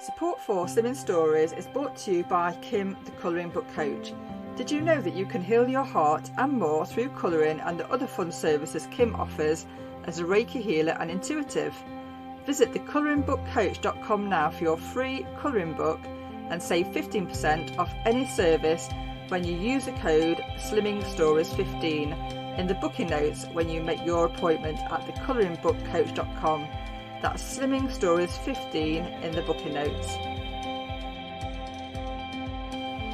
Support for Slimming Stories is brought to you by Kim, the Colouring Book Coach. Did you know that you can heal your heart and more through colouring and the other fun services Kim offers as a Reiki healer and intuitive? Visit thecoloringbookcoach.com now for your free colouring book and save 15% off any service when you use the code SlimmingStories15 in the booking notes when you make your appointment at thecoloringbookcoach.com. That's Slimming Stories 15 in the booking notes.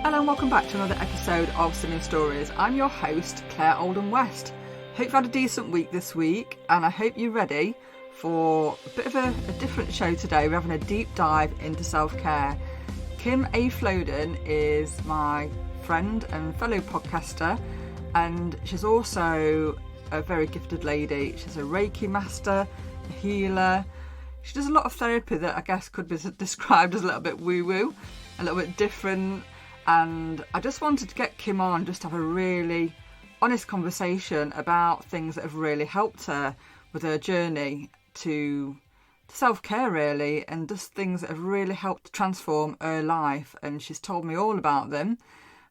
Hello and welcome back to another episode of Slimming Stories. I'm your host, Claire Oldham West. Hope you've had a decent week this week, and I hope you're ready for a bit of a different show today. We're having a deep dive into self-care. Kim Flodin is my friend and fellow podcaster, and she's also a very gifted lady. She's a Reiki Master, a healer. She does a lot of therapy that I guess could be described as a little bit woo-woo, a little bit different. And I just wanted to get Kim on just to have a really honest conversation about things that have really helped her with her journey to self-care, really, and just things that have really helped transform her life. And she's told me all about them.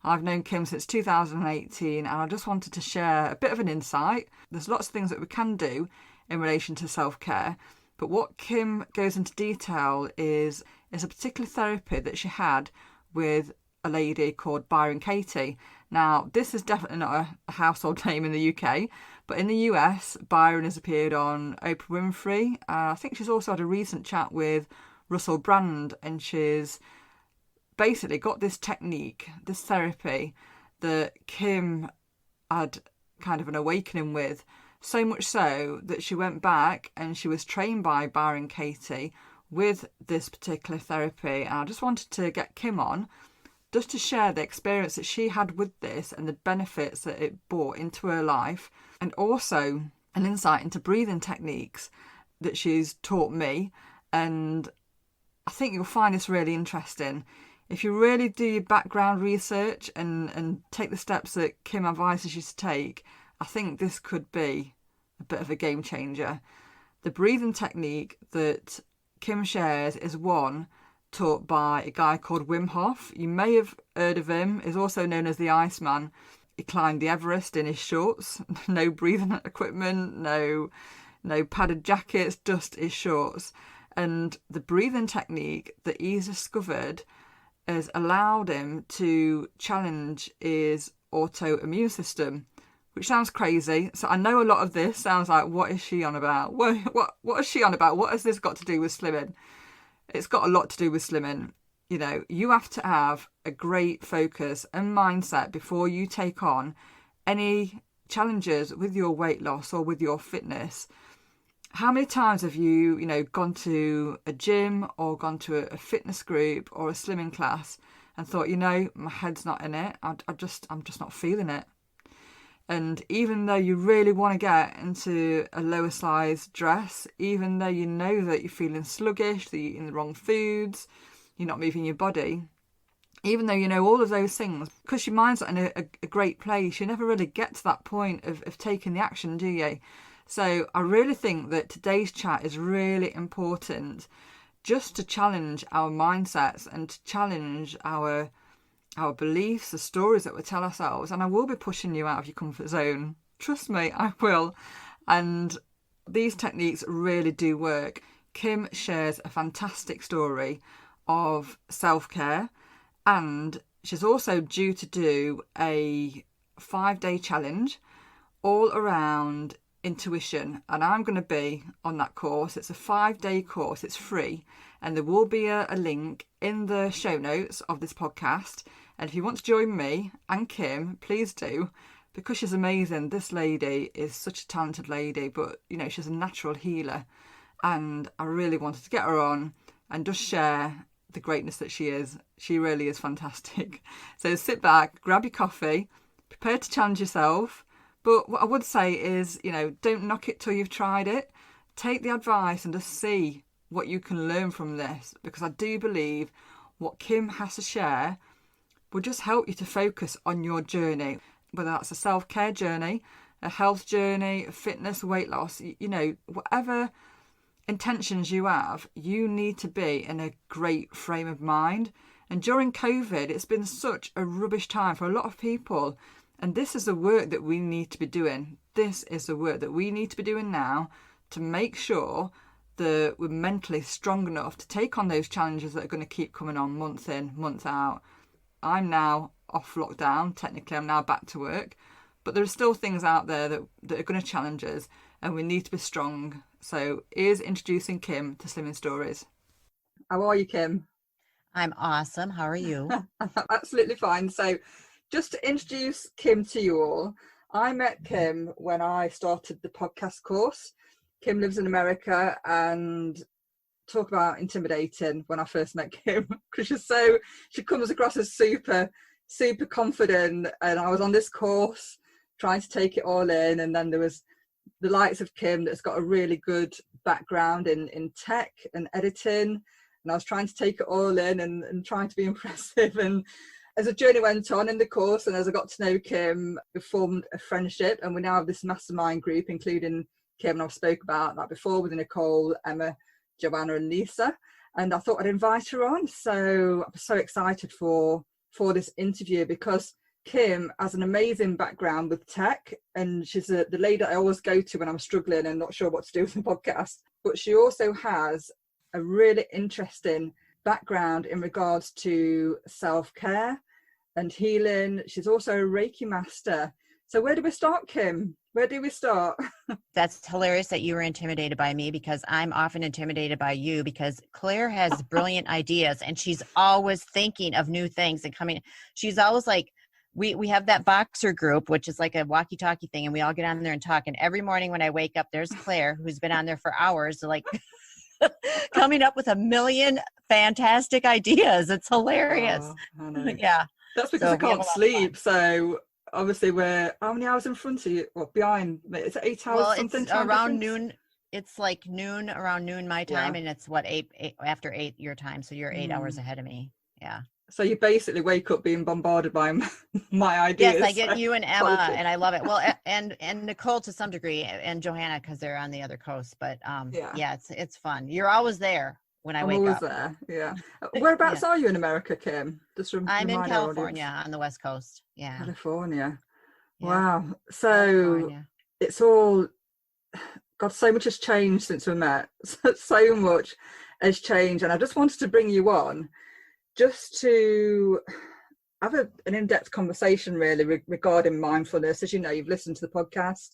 I've known Kim since 2018, and I just wanted to share a bit of an insight. There's lots of things that we can do in relation to self-care, but what Kim goes into detail is a particular therapy that she had with a lady called Byron Katie. Now, this is definitely not a household name in the UK, but in the US, Byron has appeared on Oprah Winfrey. I think she's also had a recent chat with Russel Brand, and she's basically got this technique, this therapy that Kim had kind of an awakening with. So much so that she went back and she was trained by Byron Katie with this particular therapy. And I just wanted to get Kim on just to share the experience that she had with this and the benefits that it brought into her life, and also an insight into breathing techniques that she's taught me. And I think you'll find this really interesting. If you really do your background research and take the steps that Kim advises you to take, I think this could be a bit of a game changer. The breathing technique that Kim shares is one taught by a guy called Wim Hof. You may have heard of him. He's also known as the Iceman. He climbed the Everest in his shorts. No breathing equipment, no padded jackets, just his shorts. And the breathing technique that he's discovered has allowed him to challenge his autoimmune system, which sounds crazy. So I know a lot of this sounds like, what is she on about? What is she on about? What has this got to do with slimming? It's got a lot to do with slimming. You know, you have to have a great focus and mindset before you take on any challenges with your weight loss or with your fitness. How many times have you gone to a gym or gone to a fitness group or a slimming class and thought, my head's not in it. I'm just not feeling it. And even though you really want to get into a lower size dress, even though you know that you're feeling sluggish, that you're eating the wrong foods, you're not moving your body, even though you know all of those things, because your mind's not in a great place, you never really get to that point of taking the action, do you? So I really think that today's chat is really important, just to challenge our mindsets and to challenge our beliefs, the stories that we tell ourselves. And I will be pushing you out of your comfort zone. Trust me, I will. And these techniques really do work. Kim shares a fantastic story of self-care, and she's also due to do a 5-day challenge all around intuition, and I'm going to be on that course. It's a 5-day course. It's free, and there will be a link in the show notes of this podcast. And if you want to join me and Kim, please do, because she's amazing. This lady is such a talented lady, but she's a natural healer, and I really wanted to get her on and just share the greatness that she is. She really is fantastic. So sit back, grab your coffee, prepare to challenge yourself. But what I would say is, don't knock it till you've tried it. Take the advice and just see what you can learn from this, because I do believe what Kim has to share will just help you to focus on your journey, whether that's a self-care journey, a health journey, a fitness, weight loss, whatever intentions you have, you need to be in a great frame of mind. And during COVID, it's been such a rubbish time for a lot of people. And this is the work that we need to be doing. This is the work that we need to be doing now to make sure that we're mentally strong enough to take on those challenges that are going to keep coming on month in, month out. I'm now off lockdown. Technically, I'm now back to work. But there are still things out there that are going to challenge us, and we need to be strong. So here's introducing Kim to Slimming Stories. How are you, Kim? I'm awesome. How are you? Absolutely fine. So just to introduce Kim to you all, I met Kim when I started the podcast course. Kim lives in America, and talk about intimidating when I first met Kim, because she comes across as super confident. And I was on this course trying to take it all in, and then there was the likes of Kim that's got a really good background in tech and editing, and I was trying to take it all in and trying to be impressive. And as the journey went on in the course, and as I got to know Kim, we formed a friendship, and we now have this mastermind group, including Kim, and I've spoke about that before, with Nicole, Emma, Joanna and Lisa. And I thought I'd invite her on. So I'm so excited for this interview, because Kim has an amazing background with tech, and she's the lady I always go to when I'm struggling and not sure what to do with the podcast. But she also has a really interesting background in regards to self-care and healing. She's also a Reiki Master. So where do we start, Kim? Where do we start? That's hilarious that you were intimidated by me, because I'm often intimidated by you, because Claire has brilliant ideas, and she's always thinking of new things and coming. She's always like, we have that boxer group, which is like a walkie-talkie thing, and we all get on there and talk. And every morning when I wake up, there's Claire, who's been on there for hours, like coming up with a million fantastic ideas. It's hilarious. I know. Yeah. That's because I can't sleep. So obviously we're, how many hours in front of you? Well, behind me? It's 8 hours. Well, something it's around difference? noon. It's like noon, around noon my time. Yeah. And it's what, eight after 8 your time. So you're 8 hours ahead of me. Yeah. So you basically wake up being bombarded by my ideas. Yes, I get you and Emma, and I love it. Well, and Nicole to some degree, and Johanna, because they're on the other coast. But yeah, it's fun. You're always there when I wake up. I'm always there. Yeah. Whereabouts are you in America, Kim? I'm in California on the West Coast. Yeah. California. Yeah. Wow. So California. It's all, God, so much has changed since we met. So much has changed, and I just wanted to bring you on just to have an in-depth conversation really regarding mindfulness. As you know, you've listened to the podcast,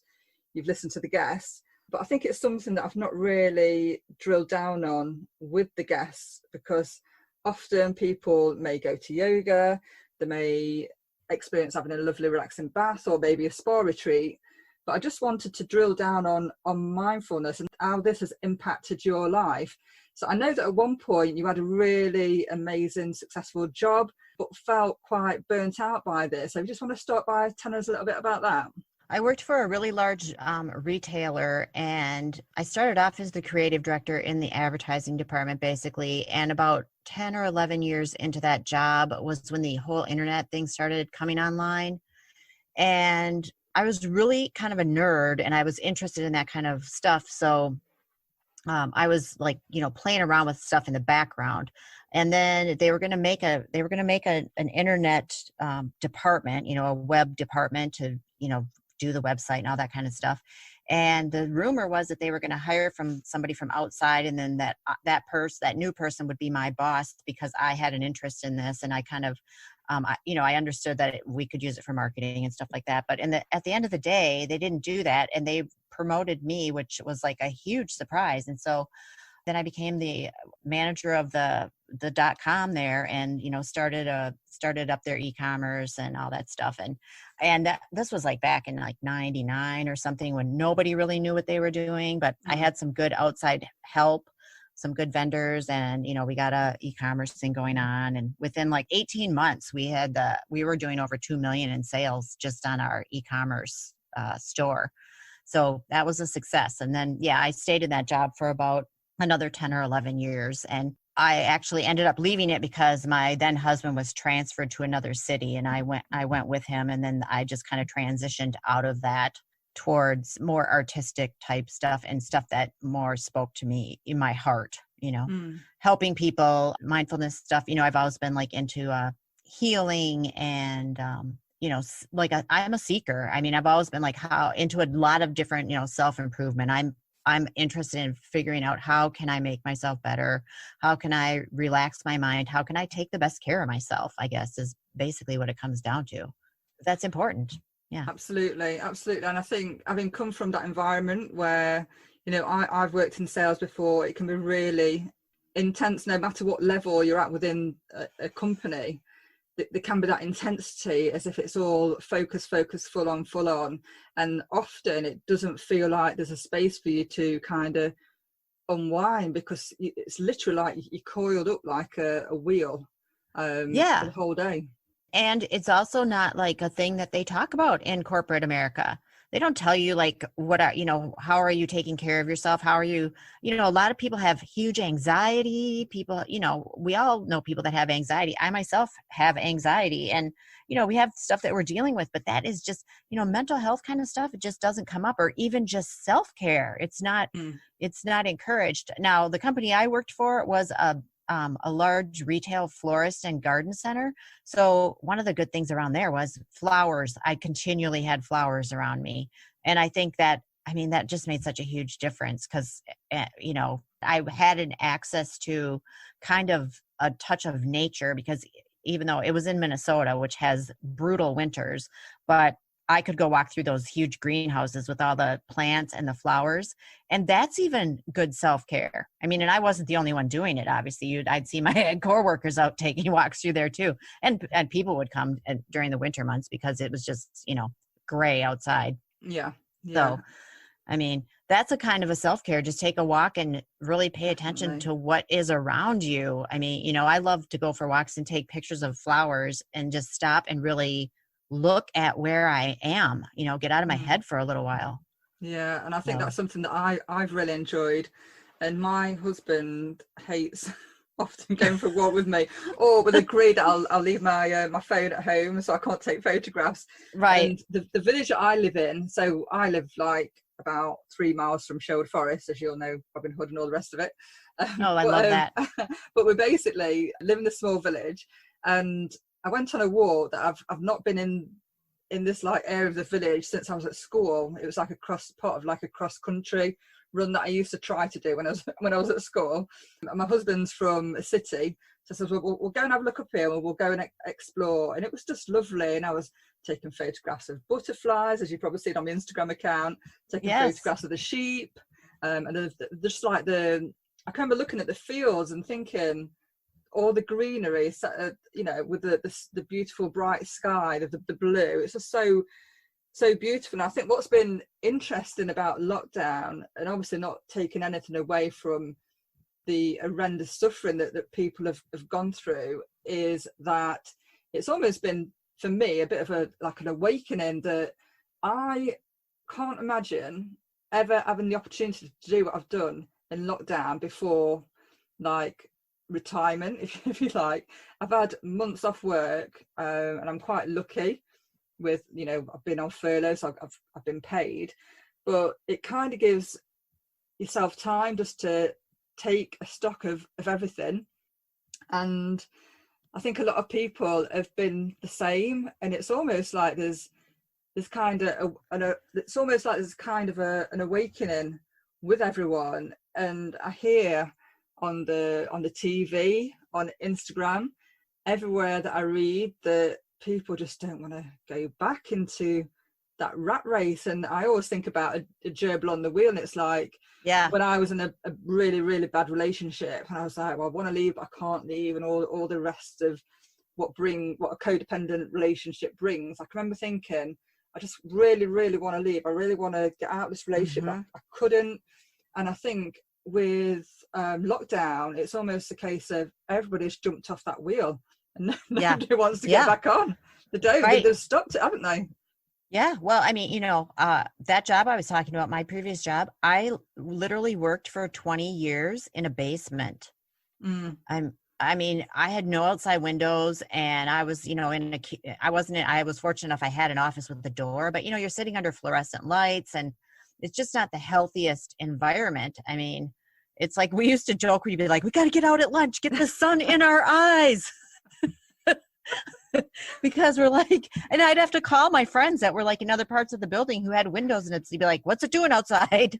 you've listened to the guests, but I think it's something that I've not really drilled down on with the guests, because often people may go to yoga, they may experience having a lovely relaxing bath, or maybe a spa retreat. But I just wanted to drill down on mindfulness and how this has impacted your life. So I know that at one point you had a really amazing, successful job, but felt quite burnt out by this. So you just want to start by telling us a little bit about that. I worked for a really large retailer, and I started off as the creative director in the advertising department, basically. And about 10 or 11 years into that job was when the whole internet thing started coming online. And I was really kind of a nerd, and I was interested in that kind of stuff. So I was like, playing around with stuff in the background. And then they were going to make an internet department, a web department to, do the website and all that kind of stuff. And the rumor was that they were going to hire somebody from outside, and then that new person would be my boss, because I had an interest in this, and I kind of, I understood that we could use it for marketing and stuff like that. But at the end of the day, they didn't do that, and they promoted me, which was like a huge surprise. And so then I became the manager of the .com there, and started up their e-commerce and all that stuff. And this was like back in like 99 or something, when nobody really knew what they were doing. But I had some good outside help, some good vendors, and we got a e-commerce thing going on. And within like 18 months, we were doing over 2 million in sales just on our e-commerce store. So that was a success. And then I stayed in that job for about another 10 or 11 years. And I actually ended up leaving it because my then husband was transferred to another city, and I went with him. And then I just kind of transitioned out of that towards more artistic type stuff and stuff that more spoke to me in my heart, helping people, mindfulness stuff. I've always been like into healing and, I'm a seeker. I mean, I've always been like into a lot of different, self-improvement. I'm interested in figuring out how can I make myself better? How can I relax my mind? How can I take the best care of myself, I guess, is basically what it comes down to. That's important. Yeah. Absolutely. And I think having come from that environment where, I've worked in sales before, it can be really intense no matter what level you're at within a company. There can be that intensity as if it's all focus, full on. And often it doesn't feel like there's a space for you to kind of unwind, because it's literally like you're coiled up like a wheel for the whole day. And it's also not like a thing that they talk about in corporate America. They don't tell you like how are you taking care of yourself? How are you, a lot of people have huge anxiety. People, we all know people that have anxiety. I myself have anxiety, and, we have stuff that we're dealing with, but that is just, mental health kind of stuff. It just doesn't come up, or even just self-care. It's not encouraged. Now, the company I worked for was a large retail florist and garden center. So one of the good things around there was flowers. I continually had flowers around me. And I think that just made such a huge difference, because, I had an access to kind of a touch of nature, because even though it was in Minnesota, which has brutal winters, but I could go walk through those huge greenhouses with all the plants and the flowers. And that's even good self-care. I mean, and I wasn't the only one doing it. Obviously, I'd see my coworkers out taking walks through there too. And people would come during the winter months because it was just, gray outside. Yeah. So, I mean, that's a kind of a self-care. Just take a walk and really pay attention to what is around you. I mean, I love to go for walks and take pictures of flowers and just stop and really look at where I am, get out of my head for a little while. Yeah. And I think that's something that I've really enjoyed. And my husband hates often going for a walk with me, or would agree that I'll leave my my phone at home, so I can't take photographs. Right. And the village that I live in, so I live like about 3 miles from Sherwood Forest, as you'll know, Robin Hood and all the rest of it. I love that. But we basically live in a small village, and I went on a walk that I've not been in this like area of the village since I was at school. It was like part of a cross country run that I used to try to do when I was at school. And my husband's from a city, so I said, we'll go and have a look up here, and we'll go and explore. And it was just lovely. And I was taking photographs of butterflies, as you've probably seen on my Instagram account, taking photographs of the sheep, and just like I remember looking at the fields and thinking, all the greenery, with the beautiful bright sky, the blue. It's just so beautiful. And I think what's been interesting about lockdown, and obviously not taking anything away from the horrendous suffering that people have gone through, is that it's almost been, for me, a bit of an awakening that I can't imagine ever having the opportunity to do what I've done in lockdown before, like retirement, if you like. I've had months off work, and I'm quite lucky with, I've been on furlough, so I've been paid, but it kind of gives yourself time just to take a stock of everything. And I think a lot of people have been the same, and it's almost like there's kind of it's almost like there's kind of an awakening with everyone. And I hear on the TV, on Instagram, everywhere that I read, that people just don't want to go back into that rat race. And I always think about a gerbil on the wheel, and it's like, when I was in a really, really bad relationship, and I was like, well, I want to leave, but I can't leave, and all the rest of what a codependent relationship brings. I remember thinking, I just really, really want to leave. I really want to get out of this relationship. I couldn't. And I think with lockdown, it's almost a case of everybody's jumped off that wheel, and nobody wants to get back on. They've stopped it, haven't they? Yeah. Well, I mean, that job I was talking about, my previous job, I literally worked for 20 years in a basement. I mean, I had no outside windows, and I was, I was fortunate enough I had an office with the door, but you're sitting under fluorescent lights, and it's just not the healthiest environment. I mean, it's like we used to joke, we'd be like, we got to get out at lunch, get the sun in our eyes. Because we're like, and I'd have to call my friends that were like in other parts of the building who had windows, and it'd be like, what's it doing outside?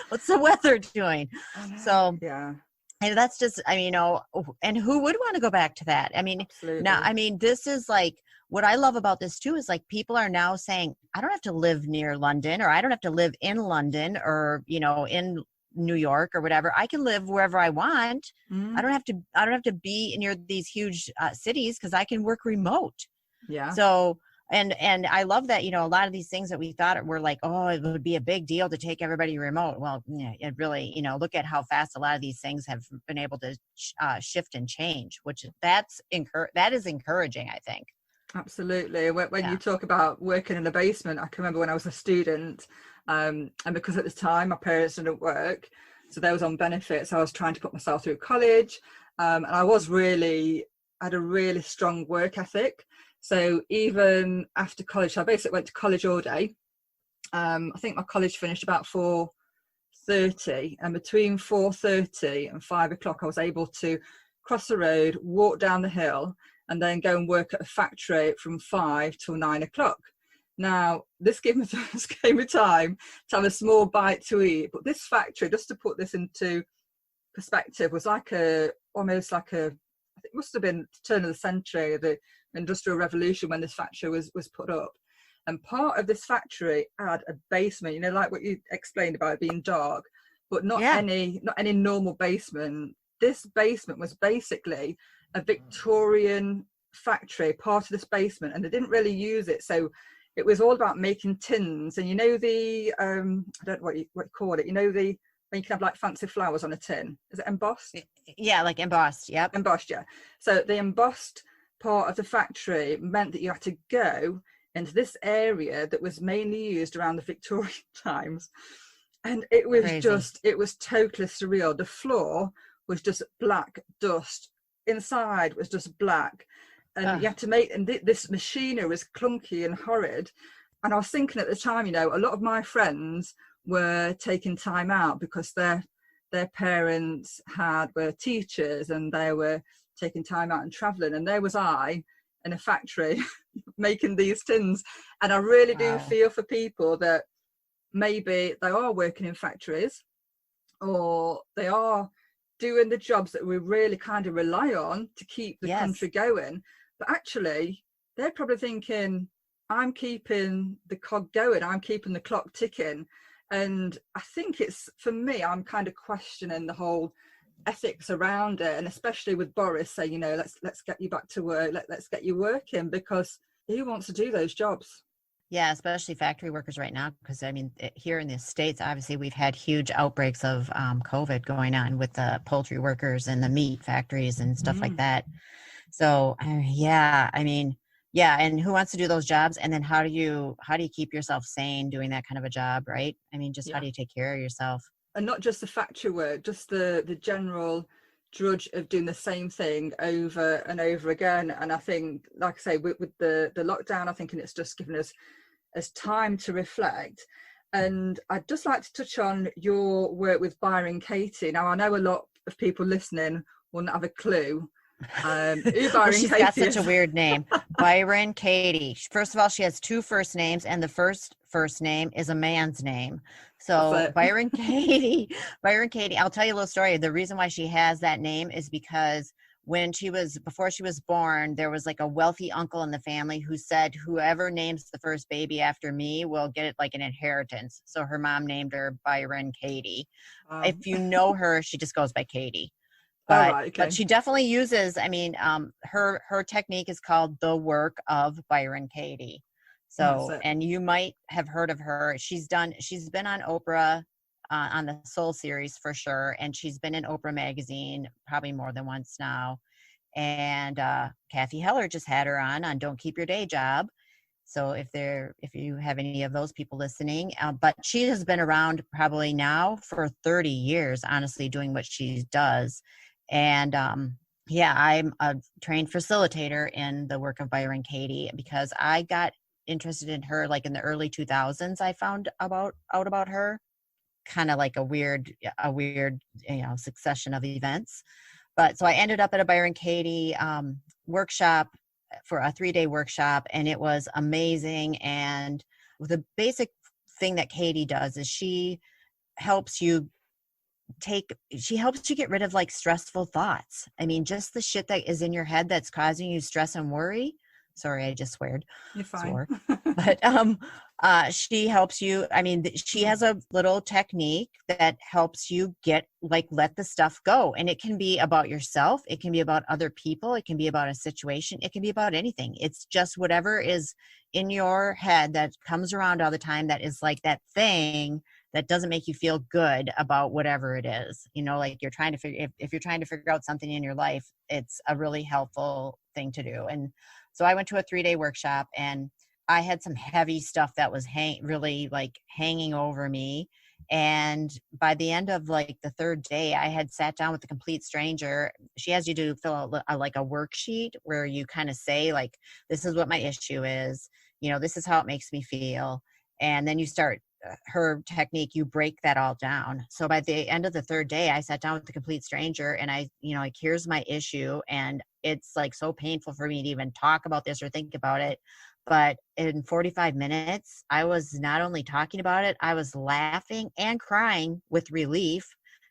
What's the weather doing? So yeah. And that's just, and who would want to go back to that? I mean, Absolutely. now, this is like, what I love about this too is like people are now saying, I don't have to live near London, or I don't have to live in London, or, in New York or whatever. I can live wherever I want. I don't have to be near these huge cities, because I can work remote. Yeah. So, and I love that, a lot of these things that we thought were like, oh, it would be a big deal to take everybody remote. Well, yeah, it really, look at how fast a lot of these things have been able to shift and change, which that is encouraging, I think. Absolutely. When you talk about working in a basement, I can remember when I was a student, and because at the time my parents didn't work, so they was on benefits, I was trying to put myself through college, and I had a really strong work ethic. So even after college, I basically went to college all day. I think my college finished about 4:30, and between 4:30 and 5 o'clock, I was able to cross the road, walk down the hill, and then go and work at a factory from 5 till 9 o'clock. Now, this gave me time to have a small bite to eat. But this factory, just to put this into perspective, was almost like I think it must have been the turn of the century, the Industrial Revolution, when this factory was put up. And part of this factory had a basement, like what you explained about it being dark, but not any normal basement. This basement was basically a Victorian factory, part of this basement, and they didn't really use it. So it was all about making tins, and the I don't know what you call it, when you can have like fancy flowers on a tin. Is it embossed? Yeah, like embossed. Yep. Embossed, yeah. So the embossed part of the factory meant that you had to go into this area that was mainly used around the Victorian times. And it was Crazy. it was totally surreal. The floor was just black dust. Inside was just black. And you had to and this machinery was clunky and horrid. And I was thinking at the time, a lot of my friends were taking time out because their parents were teachers, and they were taking time out and traveling. And there was I in a factory making these tins. And I really do feel for people that maybe they are working in factories, or they are doing the jobs that we really kind of rely on to keep the country going. But actually, they're probably thinking, I'm keeping the cog going, I'm keeping the clock ticking. And I think for me, I'm kind of questioning the whole ethics around it, and especially with Boris saying, let's get you back to work, let's get you working, because who wants to do those jobs? Yeah, especially factory workers right now, because here in the States, obviously we've had huge outbreaks of COVID going on with the poultry workers and the meat factories and stuff like that. So and who wants to do those jobs? And then how do you keep yourself sane doing that kind of a job, right? How do you take care of yourself? And not just the factory work, just the general drudge of doing the same thing over and over again. And I think, like I say, with the lockdown, I think it's just given us time to reflect. And I'd just like to touch on your work with Byron Katie. Now, I know a lot of people listening will not have a clue who Byron She's Katie got such is. a weird name. Byron Katie. First of all, she has two first names, and the first name is a man's name. So Byron Katie, I'll tell you a little story. The reason why she has that name is because before she was born, there was like a wealthy uncle in the family who said, whoever names the first baby after me will get it like an inheritance. So her mom named her Byron Katie. If you know her, she just goes by Katie. But she definitely uses, her technique is called the work of Byron Katie. So, and you might have heard of her. She's been on Oprah, on the Soul series for sure. And she's been in Oprah magazine probably more than once now. And Kathy Heller just had her on Don't Keep Your Day Job. So if you have any of those people listening, but she has been around probably now for 30 years, honestly, doing what she does. And yeah, I'm a trained facilitator in the work of Byron Katie because I got interested in her like in the early 2000s. I found out about her, kind of like a weird, succession of events. But so I ended up at a Byron Katie workshop for a 3-day workshop, and it was amazing. And the basic thing that Katie does is she helps you get rid of like stressful thoughts. I mean, just the shit that is in your head that's causing you stress and worry. Sorry, I just sweared. You're fine. Swore. But she helps you. I mean, she has a little technique that helps you let the stuff go. And it can be about yourself. It can be about other people. It can be about a situation. It can be about anything. It's just whatever is in your head that comes around all the time that is like that thing that doesn't make you feel good about whatever it is. Like you're trying to figure, if you're trying to figure out something in your life, it's a really helpful thing to do. And so I went to a 3-day workshop, and I had some heavy stuff that was really like hanging over me. And by the end of like the 3rd day, I had sat down with a complete stranger. She has you to fill out like a worksheet where you kind of say like, this is what my issue is. This is how it makes me feel. And then you start her technique, you break that all down. So by the end of the 3rd day, I sat down with a complete stranger, and I, like, here's my issue. And it's like so painful for me to even talk about this or think about it. But in 45 minutes, I was not only talking about it, I was laughing and crying with relief,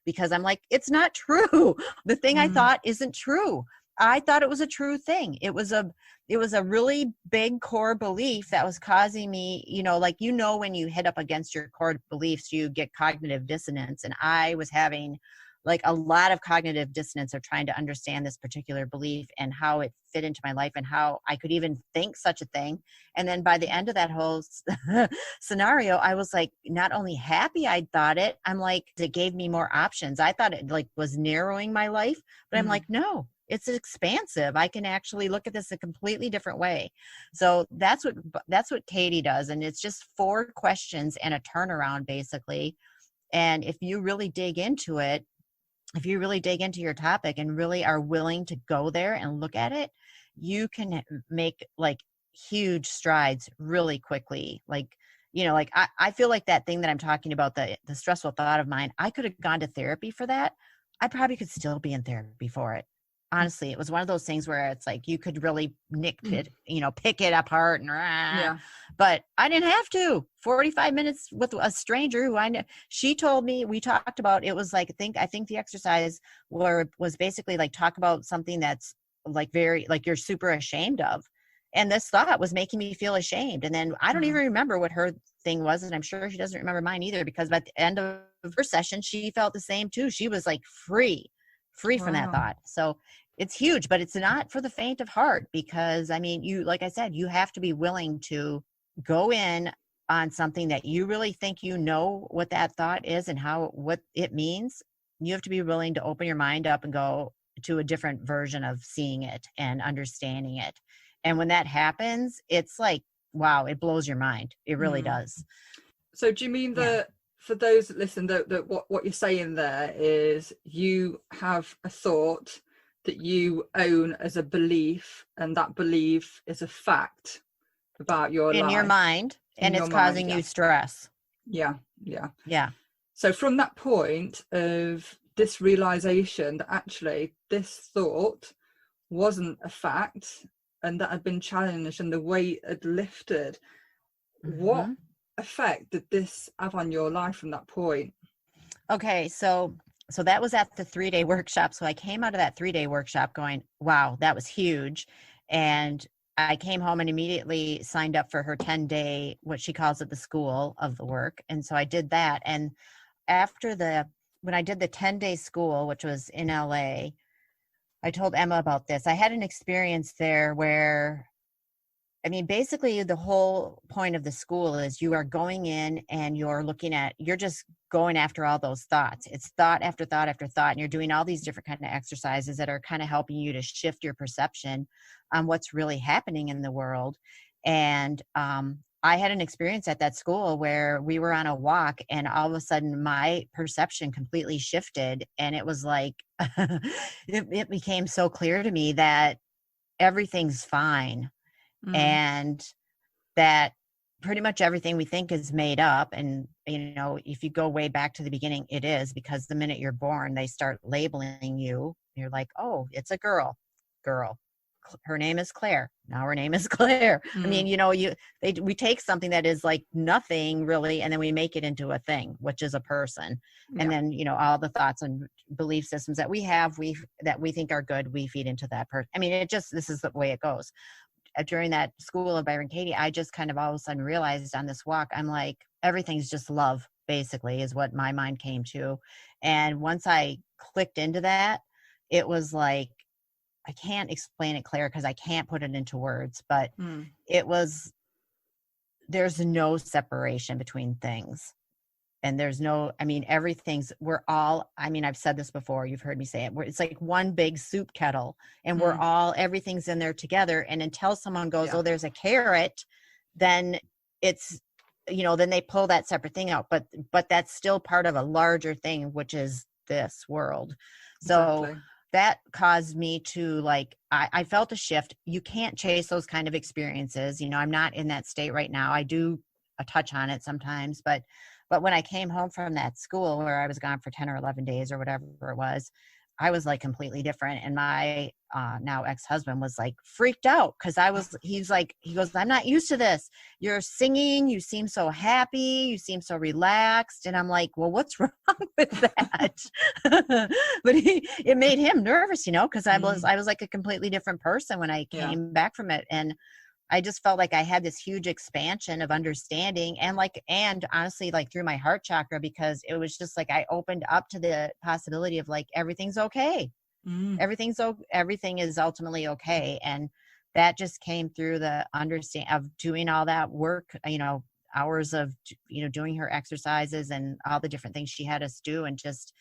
because I'm like, it's not true. The thing I thought isn't true. I thought it was a true thing. It was a really big core belief that was causing me, when you hit up against your core beliefs, you get cognitive dissonance. And I was having like a lot of cognitive dissonance of trying to understand this particular belief and how it fit into my life and how I could even think such a thing. And then by the end of that whole scenario, I was like, not only happy I thought it, I'm like, it gave me more options. I thought it like was narrowing my life, but I'm like, no, it's expansive. I can actually look at this a completely different way. So that's what Katie does. And it's just 4 questions and a turnaround basically. And if you really dig into it, if you really dig into your topic and really are willing to go there and look at it, you can make like huge strides really quickly. Like, I feel like that thing that I'm talking about, the stressful thought of mine, I could have gone to therapy for that. I probably could still be in therapy for it. Honestly, it was one of those things where it's like you could really pick it apart and but I didn't have to. 45 minutes with a stranger who I know. She told me, we talked about, it was like, I think the exercise was basically like talk about something that's like very, like you're super ashamed of. And this thought was making me feel ashamed. And then I don't even remember what her thing was. And I'm sure she doesn't remember mine either, because by the end of her session, she felt the same too. She was like free from that thought. So it's huge, but it's not for the faint of heart, because I mean, like I said, you have to be willing to go in on something that you really think what that thought is and what it means. You have to be willing to open your mind up and go to a different version of seeing it and understanding it. And when that happens, it's like, wow, it blows your mind. It really does. So do you mean that for those that listen, that what you're saying there is you have a thought that you own as a belief, and that belief is a fact about your life. In your mind, and it's causing you stress. Yeah. So from that point of this realization that actually this thought wasn't a fact and that had been challenged and the weight had lifted, what effect did this have on your life from that point? Okay, so that was at the 3-day workshop. So I came out of that 3-day workshop going, wow, that was huge. And I came home and immediately signed up for her 10-day, what she calls it, the school of the work. And so I did that. And when I did the 10-day school, which was in LA, I told Emma about this. I had an experience there where, I mean, basically the whole point of the school is you are going in and you're just going after all those thoughts. It's thought after thought after thought. And you're doing all these different kind of exercises that are kind of helping you to shift your perception on what's really happening in the world. And I had an experience at that school where we were on a walk and all of a sudden my perception completely shifted. And it was like, it became so clear to me that everything's fine and that pretty much everything we think is made up. And, you know, if you go way back to the beginning, it is, because the minute you're born, they start labeling you. You're like, oh, it's a girl. Her name is Claire. Now her name is Claire. I mean, you know, we take something that is like nothing really, and then we make it into a thing, which is a person. And then, you know, all the thoughts and belief systems that we have, that we think are good, we feed into that person. I mean, this is the way it goes. During that school of Byron Katie, I just kind of all of a sudden realized on this walk, I'm like, everything's just love, basically, is what my mind came to. And once I clicked into that, it was like, I can't explain it, Claire, because I can't put it into words, but there's no separation between things. And I've said this before, you've heard me say it, it's like one big soup kettle and everything's in there together. And until someone goes, oh, there's a carrot, then it's, you know, then they pull that separate thing out. But that's still part of a larger thing, which is this world. So exactly. That caused me to I felt a shift. You can't chase those kind of experiences. You know, I'm not in that state right now. I do touch on it sometimes, but when I came home from that school where I was gone for 10 or 11 days or whatever it was, I was like completely different. And my now ex-husband was like freaked out because he goes, I'm not used to this. You're singing. You seem so happy. You seem so relaxed. And I'm like, well, what's wrong with that? But it made him nervous, you know, because I was like a completely different person when I came back from it. And I just felt like I had this huge expansion of understanding and honestly, like through my heart chakra, because it was just like, I opened up to the possibility of like, everything's okay. Everything is ultimately okay. And that just came through the understand of doing all that work, you know, hours of, you know, doing her exercises and all the different things she had us do, and just,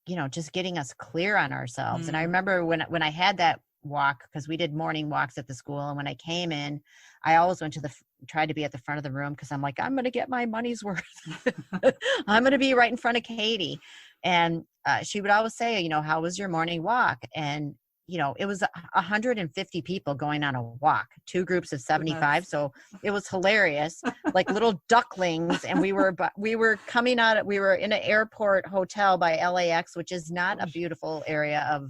you know, just getting us clear on ourselves. And I remember when I had that walk, because we did morning walks at the school, and when I came in, I always tried to be at the front of the room, because I'm like, I'm going to get my money's worth. I'm going to be right in front of Katie. And she would always say, you know, how was your morning walk? And you know, it was 150 people going on a walk, 2 groups of 75. So it was hilarious, like little ducklings. And we were coming out, we were in an airport hotel by LAX, which is not a beautiful area of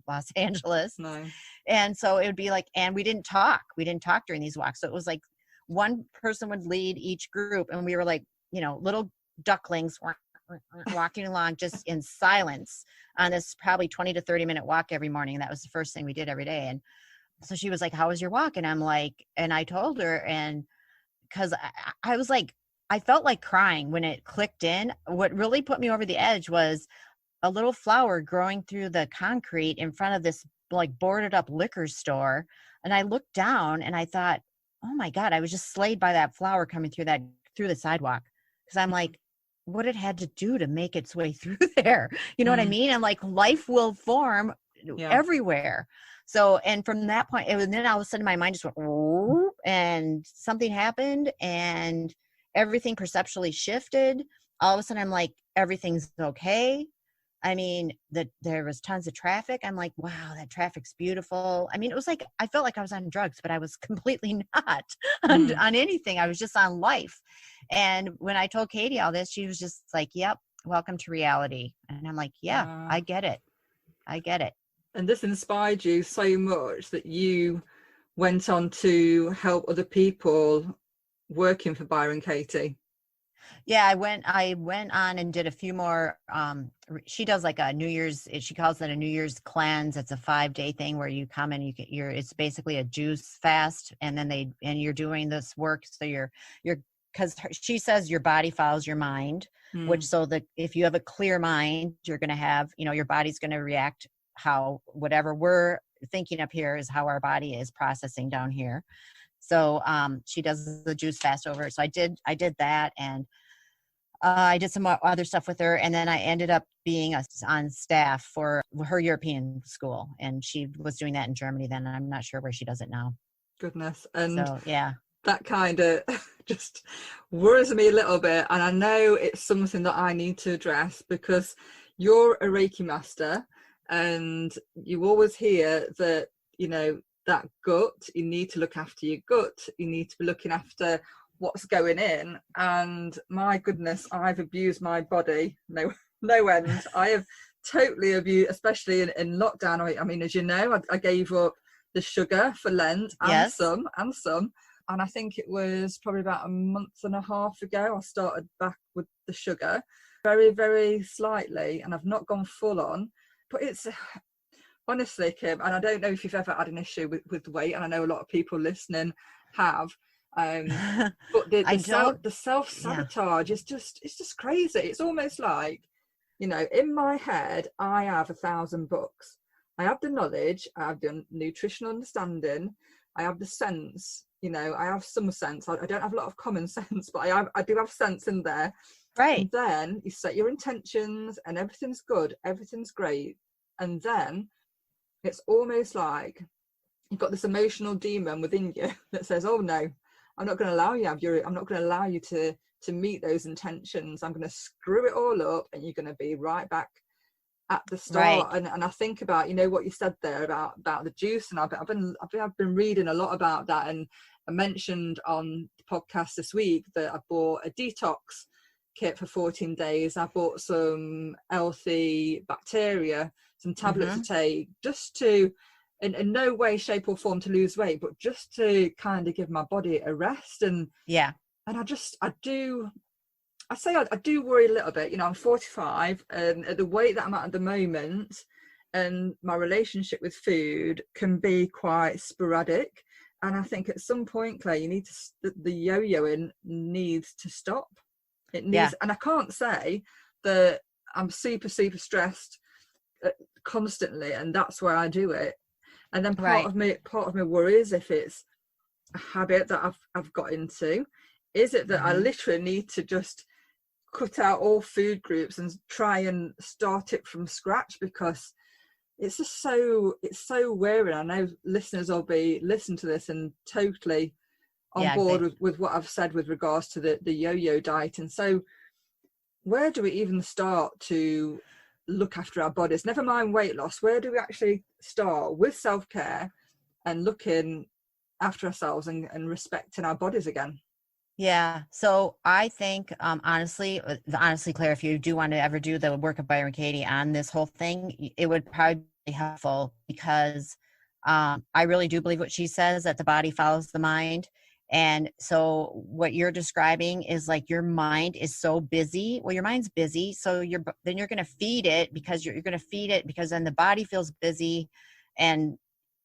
Los Angeles. No. And so it would be like, and we didn't talk during these walks. So it was like one person would lead each group, and we were like, you know, little ducklings walking along just in silence on this probably 20 to 30 minute walk every morning. And that was the first thing we did every day. And so she was like, how was your walk? And I'm like, and I told her, and because I was like, I felt like crying when it clicked in. What really put me over the edge was a little flower growing through the concrete in front of this like boarded up liquor store. And I looked down and I thought, oh my God, I was just slayed by that flower coming through the sidewalk. Because I'm like, what it had to do to make its way through there. You know what I mean? And like life will form everywhere. So, and from that point, then all of a sudden my mind just went, oh, and something happened and everything perceptually shifted. All of a sudden I'm like, everything's okay. I mean, there was tons of traffic. I'm like, wow, that traffic's beautiful. I mean, it was like, I felt like I was on drugs, but I was completely not on anything. I was just on life. And when I told Katie all this, she was just like, yep, welcome to reality. And I'm like, yeah, I get it. And this inspired you so much that you went on to help other people working for Byron Katie. Yeah, I went on and did a few more. She does like a New Year's, she calls it a New Year's cleanse. It's a 5-day thing where you come and it's basically a juice fast. And then you're doing this work. So because she says your body follows your mind, which so that if you have a clear mind, you're going to have, you know, your body's going to react how whatever we're thinking up here is how our body is processing down here. So she does the juice fast over. So I did that, and I did some other stuff with her, and then I ended up being on staff for her European school, and she was doing that in Germany then. And I'm not sure where she does it now. Goodness. And so, yeah, that kind of just worries me a little bit. And I know it's something that I need to address, because you're a Reiki master and you always hear that, you know, that gut, you need to look after your gut, you need to be looking after what's going in. And my goodness, I've abused my body no end. I have totally abused, especially in lockdown. I mean, as you know, I gave up the sugar for Lent, and Yes. some, and I think it was probably about a month and a half ago I started back with the sugar, very, very slightly, and I've not gone full on. But it's honestly, Kim, and I don't know if you've ever had an issue with weight, and I know a lot of people listening have, but the self-sabotage is just, it's just crazy. It's almost like, you know, in my head I have 1,000 books. I have the knowledge, I have the nutritional understanding, I have the sense, you know, I have some sense. I don't have a lot of common sense, but I do have sense in there. Right. And then you set your intentions and everything's good, everything's great. And then it's almost like you've got this emotional demon within you that says, oh no, I'm not going to allow you I'm not going to allow you to meet those intentions. I'm going to screw it all up, and you're going to be right back at the start. Right. And I think about, you know, what you said there about the juice, and I've been reading a lot about that. And I mentioned on the podcast this week that I bought a detox kit for 14 days. I bought some healthy bacteria, some tablets to take, just to, in no way, shape or form to lose weight, but just to kind of give my body a rest. And I do worry a little bit. You know, I'm 45, and at the weight that I'm at the moment, and my relationship with food can be quite sporadic. And I think at some point, Claire, you need to, the yo-yoing needs to stop. It needs, and I can't say that I'm super, super stressed constantly, and that's why I do it. And then part of me worries if it's a habit that I've got into. Is it that I literally need to just cut out all food groups and try and start it from scratch? Because it's just it's so wearing. I know listeners will be listening to this and totally on board with what I've said with regards to the yo-yo diet. And so where do we even start to look after our bodies? Never mind weight loss. Where do we actually start with self-care and looking after ourselves and respecting our bodies again? Yeah. So I think, honestly, Claire, if you do want to ever do the work of Byron Katie on this whole thing, it would probably be helpful, because I really do believe what she says, that the body follows the mind. And so what you're describing is like your mind is so busy. Well, your mind's busy. So then you're going to feed it, because you're going to feed it, because then the body feels busy. And,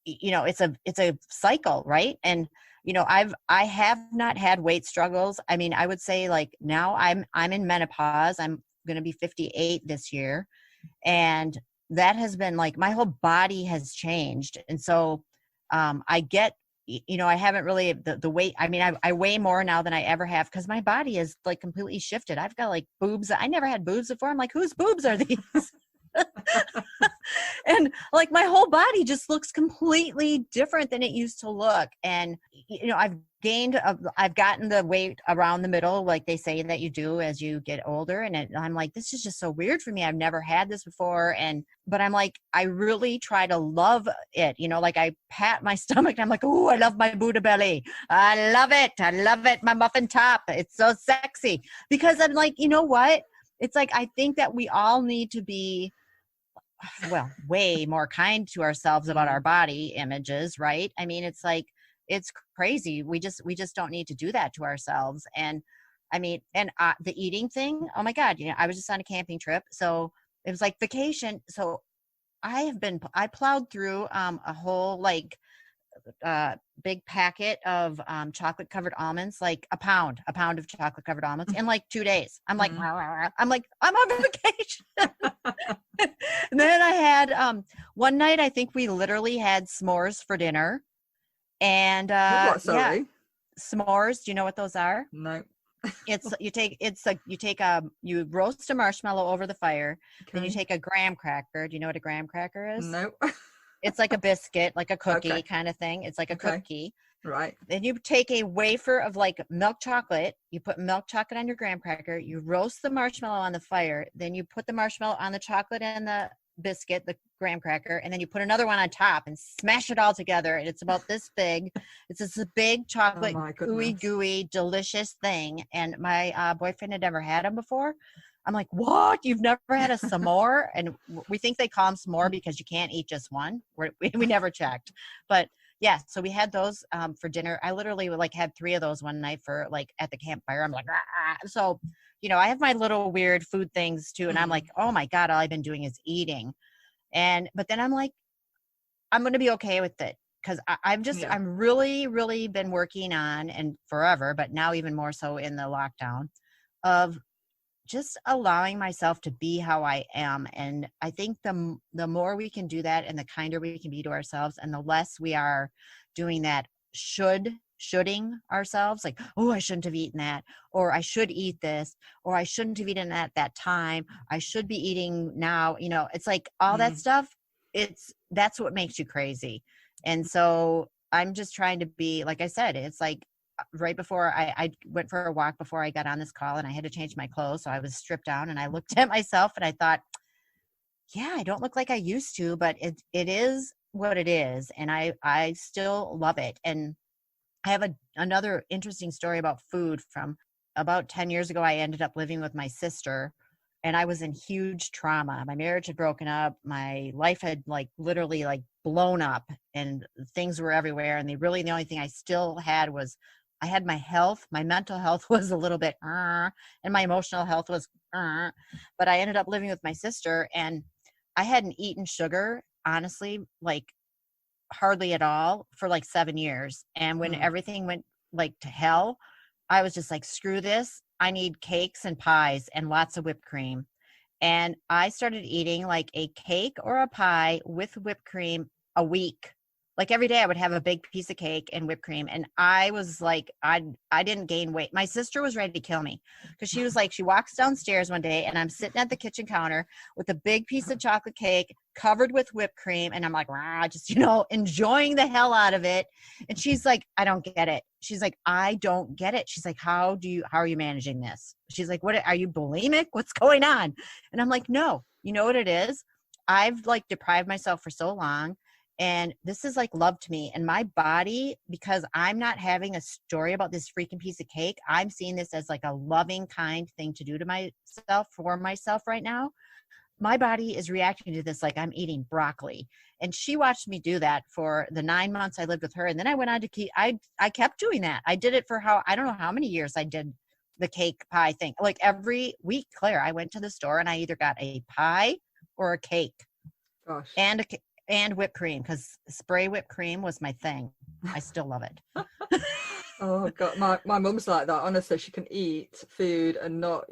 you know, it's a cycle, right? And, you know, I have not had weight struggles. I mean, I would say, like, now I'm in menopause. I'm going to be 58 this year. And that has been like, my whole body has changed. And so I get, you know, I haven't really the weight. I mean, I weigh more now than I ever have, because my body is like completely shifted. I've got like boobs. I never had boobs before. I'm like, whose boobs are these? And like my whole body just looks completely different than it used to look. And, you know, I've gotten the weight around the middle, like they say that you do as you get older. And I'm like, this is just so weird for me. I've never had this before. But I'm like, I really try to love it. You know, like I pat my stomach and I'm like, oh, I love my Buddha belly. I love it. I love it. My muffin top. It's so sexy. Because I'm like, you know what? It's like, I think that we all need to be, well, way more kind to ourselves about our body images, right? I mean, it's like, it's crazy. We just don't need to do that to ourselves. And I mean, and the eating thing, oh my God, you know, I was just on a camping trip. So it was like vacation. So I plowed through a whole like big packet of chocolate covered almonds, like a pound of chocolate covered almonds in like 2 days. I'm like, I'm on vacation. And then I had one night, I think we literally had s'mores for dinner. And Sorry? S'mores. Do you know what those are? No. You roast a marshmallow over the fire. Okay. Then you take a graham cracker. Do you know what a graham cracker is? No. It's like a biscuit, like a cookie kind of thing. It's like a cookie. Right. Then you take a wafer of like milk chocolate, you put milk chocolate on your graham cracker, you roast the marshmallow on the fire, then you put the marshmallow on the chocolate and the biscuit, the graham cracker, and then you put another one on top and smash it all together. And it's about this big. It's this big Oh chocolate, my gooey, goodness. gooey, delicious thing. And my boyfriend had never had them before. I'm like, what? You've never had a s'more? And we think they call them s'more because you can't eat just one. We never checked. But yeah, so we had those for dinner. I literally like had 3 of those one night for like at the campfire. I'm like, ah. So, you know, I have my little weird food things too. And I'm like, oh my God, all I've been doing is eating. But then I'm like, I'm going to be okay with it. Cause I'm really, really been working on and forever, but now even more so in the lockdown of just allowing myself to be how I am. And I think the more we can do that and the kinder we can be to ourselves and the less we are doing that shoulding ourselves, like, oh, I shouldn't have eaten that, or I should eat this, or I shouldn't have eaten at that time. I should be eating now. You know, it's like all that stuff. That's what makes you crazy. And so I'm just trying to be, like I said, it's like, right before I went for a walk before I got on this call and I had to change my clothes. So I was stripped down and I looked at myself and I thought, yeah, I don't look like I used to, but it is what it is. And I still love it. And I have another interesting story about food. From about 10 years ago, I ended up living with my sister and I was in huge trauma. My marriage had broken up. My life had like literally like blown up and things were everywhere. And the only thing I still had was I had my health. My mental health was a little bit, and my emotional health was, but I ended up living with my sister and I hadn't eaten sugar, honestly, like hardly at all for like 7 years. And when everything went like to hell, I was just like, screw this. I need cakes and pies and lots of whipped cream. And I started eating like a cake or a pie with whipped cream a week. Like every day I would have a big piece of cake and whipped cream. And I was like, I didn't gain weight. My sister was ready to kill me because she was like, she walks downstairs one day and I'm sitting at the kitchen counter with a big piece of chocolate cake covered with whipped cream. And I'm like, rah, just, you know, enjoying the hell out of it. And she's like, I don't get it. She's like, I don't get it. She's like, how are you managing this? She's like, what, are you bulimic? What's going on? And I'm like, no, you know what it is? I've like deprived myself for so long. And this is like love to me and my body, because I'm not having a story about this freaking piece of cake. I'm seeing this as like a loving, kind thing to do to myself, for myself right now. My body is reacting to this like I'm eating broccoli. And she watched me do that for the 9 months I lived with her. And then I went on to I kept doing that. I did it for I don't know how many years I did the cake pie thing. Like every week, Claire, I went to the store and I either got a pie or a cake. Gosh. And whipped cream, because spray whipped cream was my thing. I still love it. Oh God, my mum's like that. Honestly, she can eat food and not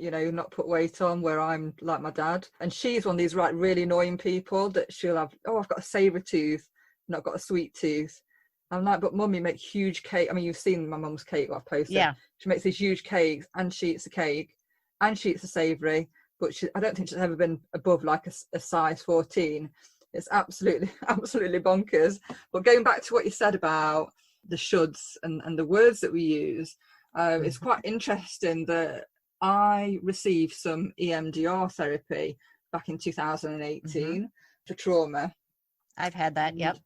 put weight on, where I'm like my dad. And she's one of these really annoying people that she'll have, oh, I've got a savoury tooth, not got a sweet tooth. I'm like, but mum, you make huge cake. I mean, you've seen my mum's cake, what I've posted. Yeah. She makes these huge cakes and she eats a cake and she eats a savoury, but I don't think she's ever been above like a size 14. It's absolutely bonkers. But going back to what you said about the shoulds and the words that we use, it's quite interesting that I received some EMDR therapy back in 2018 for trauma. I've had that, yep.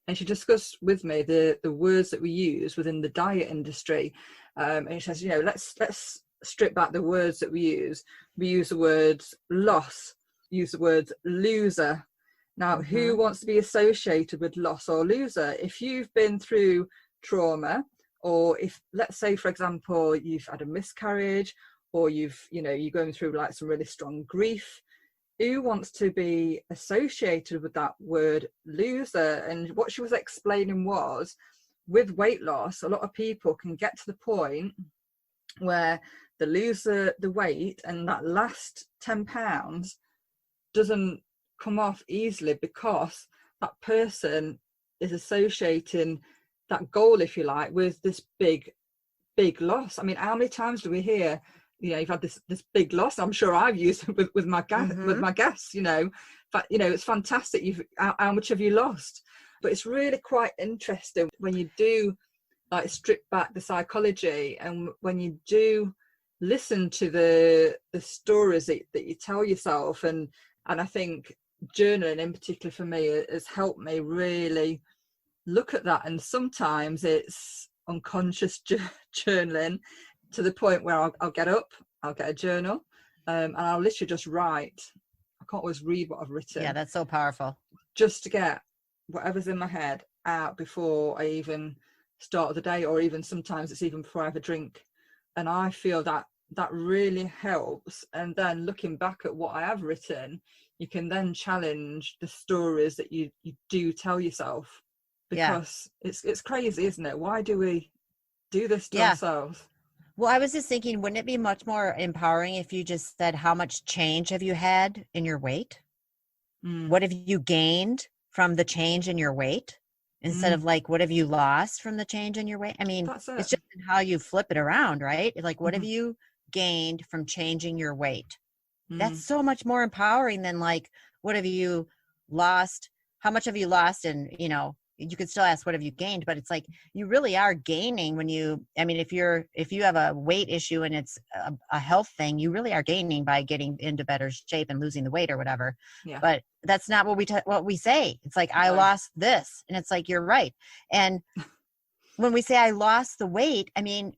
And she discussed with me the words that we use within the diet industry. And she says, let's strip back the words that we use. We use the words loss, use the words loser. Now, who wants to be associated with loss or loser? If you've been through trauma, or if, let's say, for example, you've had a miscarriage, or you're going through like some really strong grief, who wants to be associated with that word loser? And what she was explaining was, with weight loss, a lot of people can get to the point where they lose the weight and that last 10 pounds doesn't come off easily because that person is associating that goal, if you like, with this big loss. I mean, how many times do we hear, you've had this big loss? I'm sure I've used it with my guests, but it's fantastic. How much have you lost? But it's really quite interesting when you do like strip back the psychology, and when you do listen to the stories that you tell yourself, and I think journaling in particular for me has helped me really look at that. And sometimes it's unconscious journaling to the point where I'll get up, I'll get a journal, and I'll literally just write. I can't always read what I've written. Yeah, that's so powerful. Just to get whatever's in my head out before I even start the day, or even sometimes it's even before I have a drink. And I feel that really helps. And then looking back at what I have written, you can then challenge the stories that you do tell yourself, because it's crazy, isn't it? Why do we do this to ourselves? Well, I was just thinking, wouldn't it be much more empowering if you just said, how much change have you had in your weight? What have you gained from the change in your weight? Instead of like, what have you lost from the change in your weight? I mean, it's just how you flip it around, right? Like, what have you gained from changing your weight? That's so much more empowering than like, what have you lost? How much have you lost? And, you know, you could still ask, what have you gained? But it's like, you really are gaining when you, I mean, if you have a weight issue and it's a health thing, you really are gaining by getting into better shape and losing the weight or whatever. Yeah. But that's not what we say. It's like, I lost this. And it's like, you're right. And when we say I lost the weight, I mean,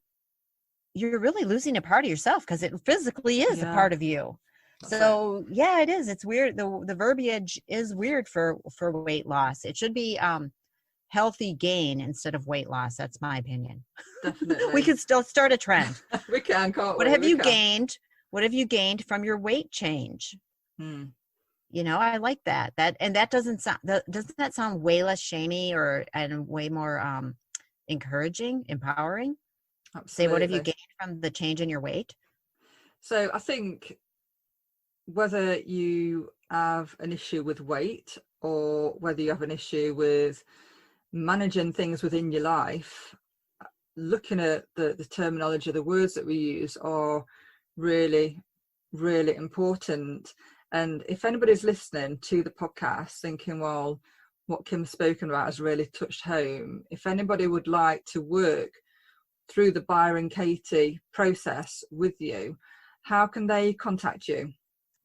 you're really losing a part of yourself, because it physically is a part of you. So yeah, it is. It's weird. The verbiage is weird for weight loss. It should be healthy gain instead of weight loss. That's my opinion. Definitely. We could still start a trend. We can, can't we? What have you gained? What have you gained from your weight change? You know, I like that. And that doesn't that sound way less shamey and way more encouraging, empowering? Absolutely. Say, what have you gained from the change in your weight? So I think whether you have an issue with weight or whether you have an issue with managing things within your life, looking at the terminology, the words that we use are really, really important. And if anybody's listening to the podcast thinking, well, what Kim's spoken about has really touched home, if anybody would like to work through the Byron Katie process with you, how can they contact you?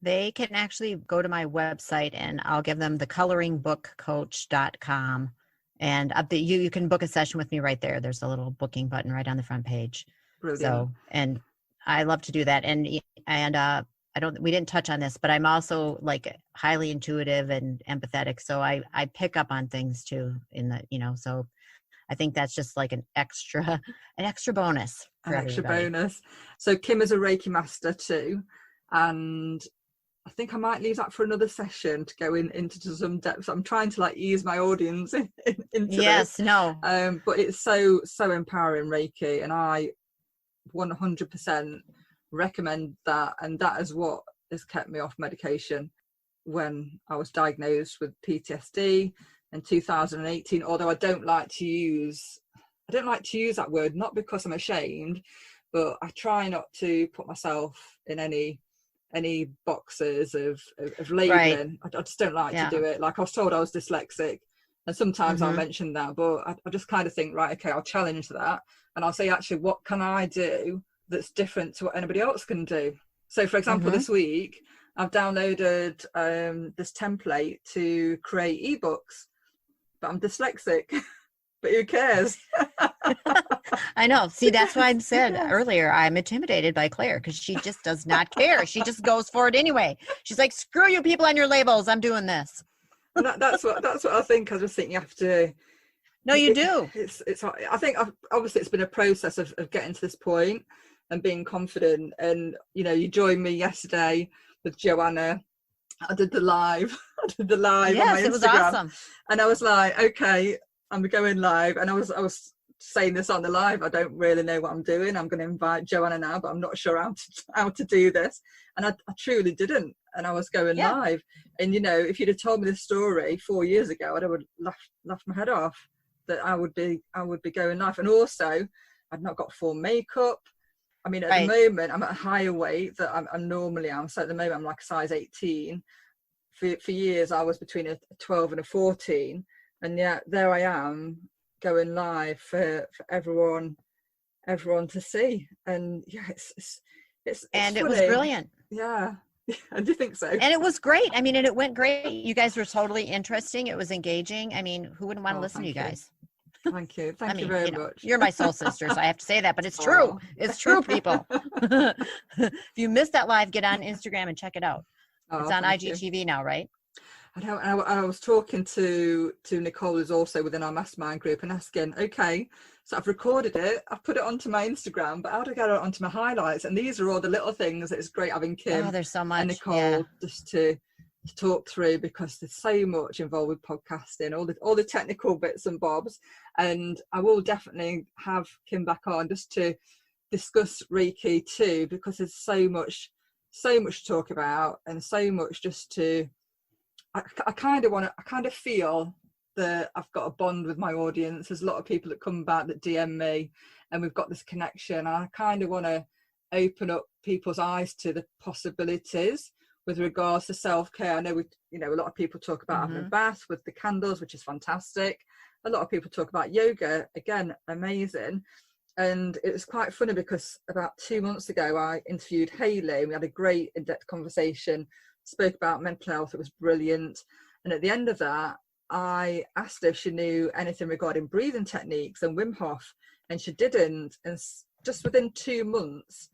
They can actually go to my website, and I'll give them thecoloringbookcoach.com. And you can book a session with me right there. There's a little booking button right on the front page. Brilliant. So, and I love to do that. And we didn't touch on this, but I'm also like highly intuitive and empathetic. So I pick up on things too so I think that's just like an extra bonus. An extra bonus. So Kim is a Reiki Master too. And I think I might leave that for another session to go into some depth. I'm trying to like ease my audience into this. But it's so empowering, Reiki, and I 100% recommend that. And that is what has kept me off medication when I was diagnosed with PTSD in 2018. Although I don't like to use that word, not because I'm ashamed, but I try not to put myself in any boxes of labeling. Right. I just don't like to do it. Like I was told I was dyslexic, and sometimes I'll mention that, but I just kind of think, right, okay, I'll challenge that, and I'll say, actually, what can I do that's different to what anybody else can do? So for example, this week I've downloaded this template to create ebooks, but I'm dyslexic. But who cares? I know. See, that's why I said earlier, I'm intimidated by Claire, because she just does not care. She just goes for it anyway. She's like, screw you people on your labels. I'm doing this. That's what I think. I just think you have to. No, you do. It's. I think obviously it's been a process of getting to this point and being confident. And you joined me yesterday with Joanna. I did the live. Yes, on my Instagram. It was awesome. And I was like, okay, I'm going live. And I was saying this on the live, I don't really know what I'm doing. I'm going to invite Joanna now, but I'm not sure how to do this. And I truly didn't. And I was going live. And if you'd have told me this story 4 years ago, I'd have laughed my head off that I would be going live. And also, I'd not got full makeup. I mean, at the moment, I'm at a higher weight that I normally am. So at the moment, I'm like a size 18. For years, I was between a 12 and a 14. And yet there I am going live for everyone to see. And yeah, it's and it funny. was brilliant. Yeah. I do think so. And it was great. I mean, and it went great. You guys were totally interesting. It was engaging. I mean, who wouldn't want to listen to you guys? Thank you. Thank you very much. You're my soul sister, so I have to say that, but it's true. It's true, people. If you missed that live, get on Instagram and check it out. It's on IGTV now, right? I was talking to Nicole, who's also within our mastermind group, and asking, okay, so I've recorded it, I've put it onto my Instagram, but how do I get it onto my highlights? And these are all the little things that it's great having Kim there's so much, and Nicole just to talk through, because there's so much involved with podcasting, all the technical bits and bobs. And I will definitely have Kim back on just to discuss Reiki too, because there's so much to talk about, and so much just to I kind of feel that I've got a bond with my audience. There's a lot of people that come back that DM me, and we've got this connection. I kind of want to open up people's eyes to the possibilities with regards to self-care. I know a lot of people talk about having a bath with the candles, which is fantastic. A lot of people talk about yoga, again, amazing. And it was quite funny because about 2 months ago, I interviewed Hayley. We had a great in-depth conversation, spoke about mental health. It was brilliant. And at the end of that, I asked her if she knew anything regarding breathing techniques and Wim Hof, and she didn't. And just within 2 months,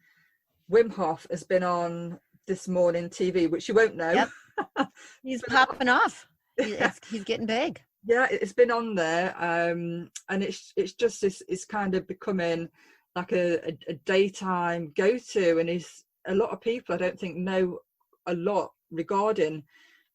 Wim Hof has been on This Morning TV, which you won't know. Yep. He's popping off. He's getting big. Yeah, it's been on there, and it's just it's kind of becoming like a daytime go-to, and a lot of people I don't think know a lot regarding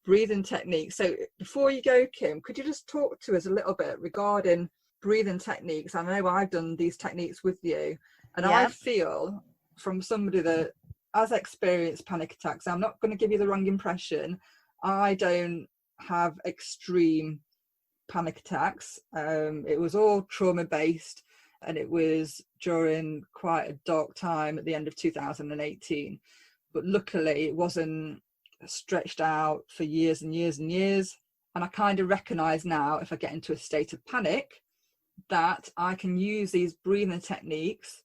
breathing techniques. So before you go, Kim, could you just talk to us a little bit regarding breathing techniques? I know I've done these techniques with you, and I feel from somebody that has experienced panic attacks, I'm not going to give you the wrong impression, I don't have extreme panic attacks. It was all trauma based, and it was during quite a dark time at the end of 2018, but luckily it wasn't stretched out for years and years and years. And I kind of recognize now, if I get into a state of panic, that I can use these breathing techniques,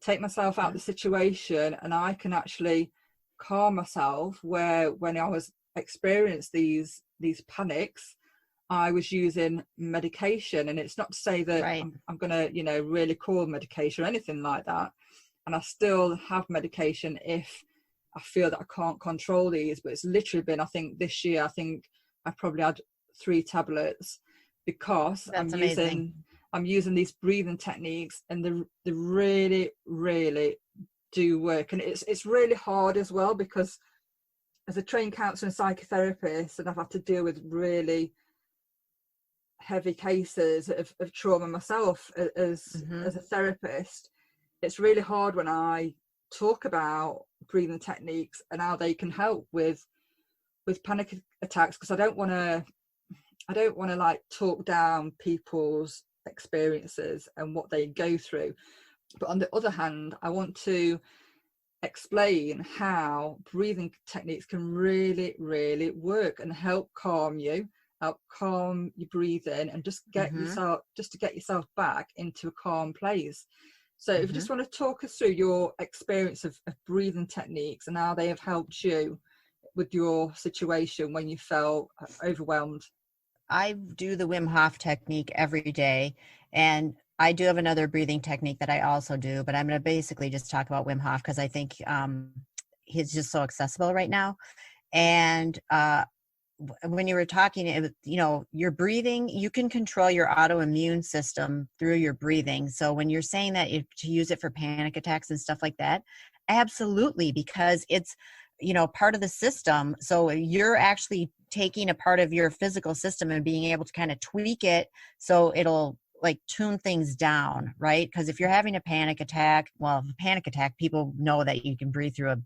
take myself out of the situation, and I can actually calm myself. Where when I was experiencing these panics, I was using medication. And it's not to say that I'm going to, really call medication or anything like that. And I still have medication if I feel that I can't control these. But it's literally been, I think this year, I think I probably had 3 tablets, because I'm using these breathing techniques, and they really, really do work. And it's really hard as well, because as a trained counsellor and psychotherapist, and I've had to deal with really heavy cases of trauma myself as a therapist, it's really hard when I talk about breathing techniques and how they can help with panic attacks, because I don't want to like talk down people's experiences and what they go through. But on the other hand, I want to explain how breathing techniques can really, really work and help calm you, help calm your breathing, and just get yourself back into a calm place. So if you just want to talk us through your experience of breathing techniques and how they have helped you with your situation when you felt overwhelmed. I do the Wim Hof technique every day, and I do have another breathing technique that I also do, but I'm going to basically just talk about Wim Hof because I think he's just so accessible right now. And when you were talking, your breathing, you can control your autoimmune system through your breathing. So when you're saying that to use it for panic attacks and stuff like that, absolutely, because it's, part of the system. So you're actually taking a part of your physical system and being able to kind of tweak it so it'll like tune things down, right? Because if you're having a panic attack, people know that you can breathe through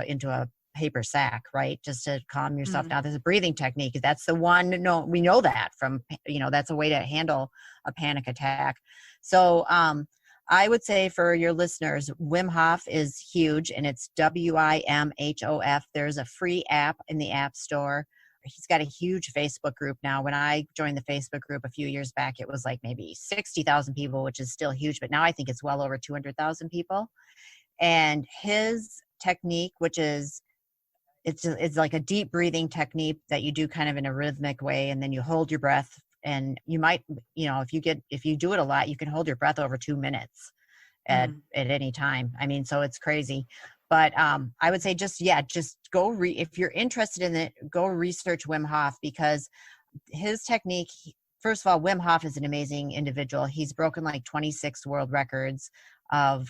into a paper sack, right? Just to calm yourself down. There's a breathing technique. That's the one. No, we know that from, that's a way to handle a panic attack. So, I would say for your listeners, Wim Hof is huge, and it's WIMHOF. There's a free app in the App Store. he's got a huge Facebook group now. When I joined the Facebook group a few years back, it was like maybe 60,000 people, which is still huge. But now I think it's well over 200,000 people. And his technique, which is, it's like a deep breathing technique that you do kind of in a rhythmic way. And then you hold your breath, and you might, if you do it a lot, you can hold your breath over 2 minutes at any time. I mean, so it's crazy. But I would say just go if you're interested in it, go research Wim Hof, because his technique, first of all, Wim Hof is an amazing individual. He's broken like 26 world records of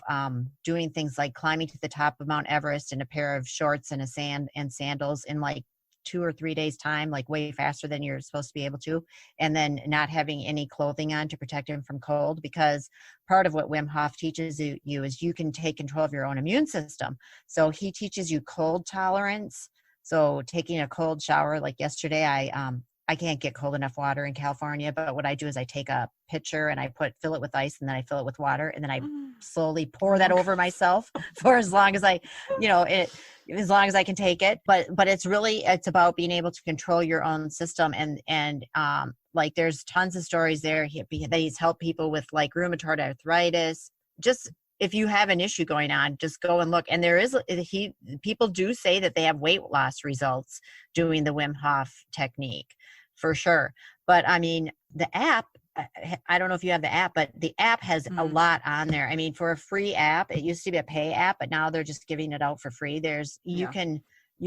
doing things like climbing to the top of Mount Everest in a pair of shorts and sandals in like 2 or 3 days time, like way faster than you're supposed to be able to, and then not having any clothing on to protect him from cold, because part of what Wim Hof teaches you is you can take control of your own immune system. So he teaches you cold tolerance. So taking a cold shower, like yesterday, I can't get cold enough water in California, but what I do is I take a pitcher and I fill it with ice, and then I fill it with water, and then I slowly pour that over myself for as long as as long as I can take it. But it's about being able to control your own system. And like there's tons of stories there that he's helped people with like rheumatoid arthritis. Just if you have an issue going on, just go and look. And people do say that they have weight loss results doing the Wim Hof technique, for sure. But I mean, the app, I don't know if you have the app, but the app has a lot on there. I mean, for a free app, it used to be a pay app, but now they're just giving it out for free. You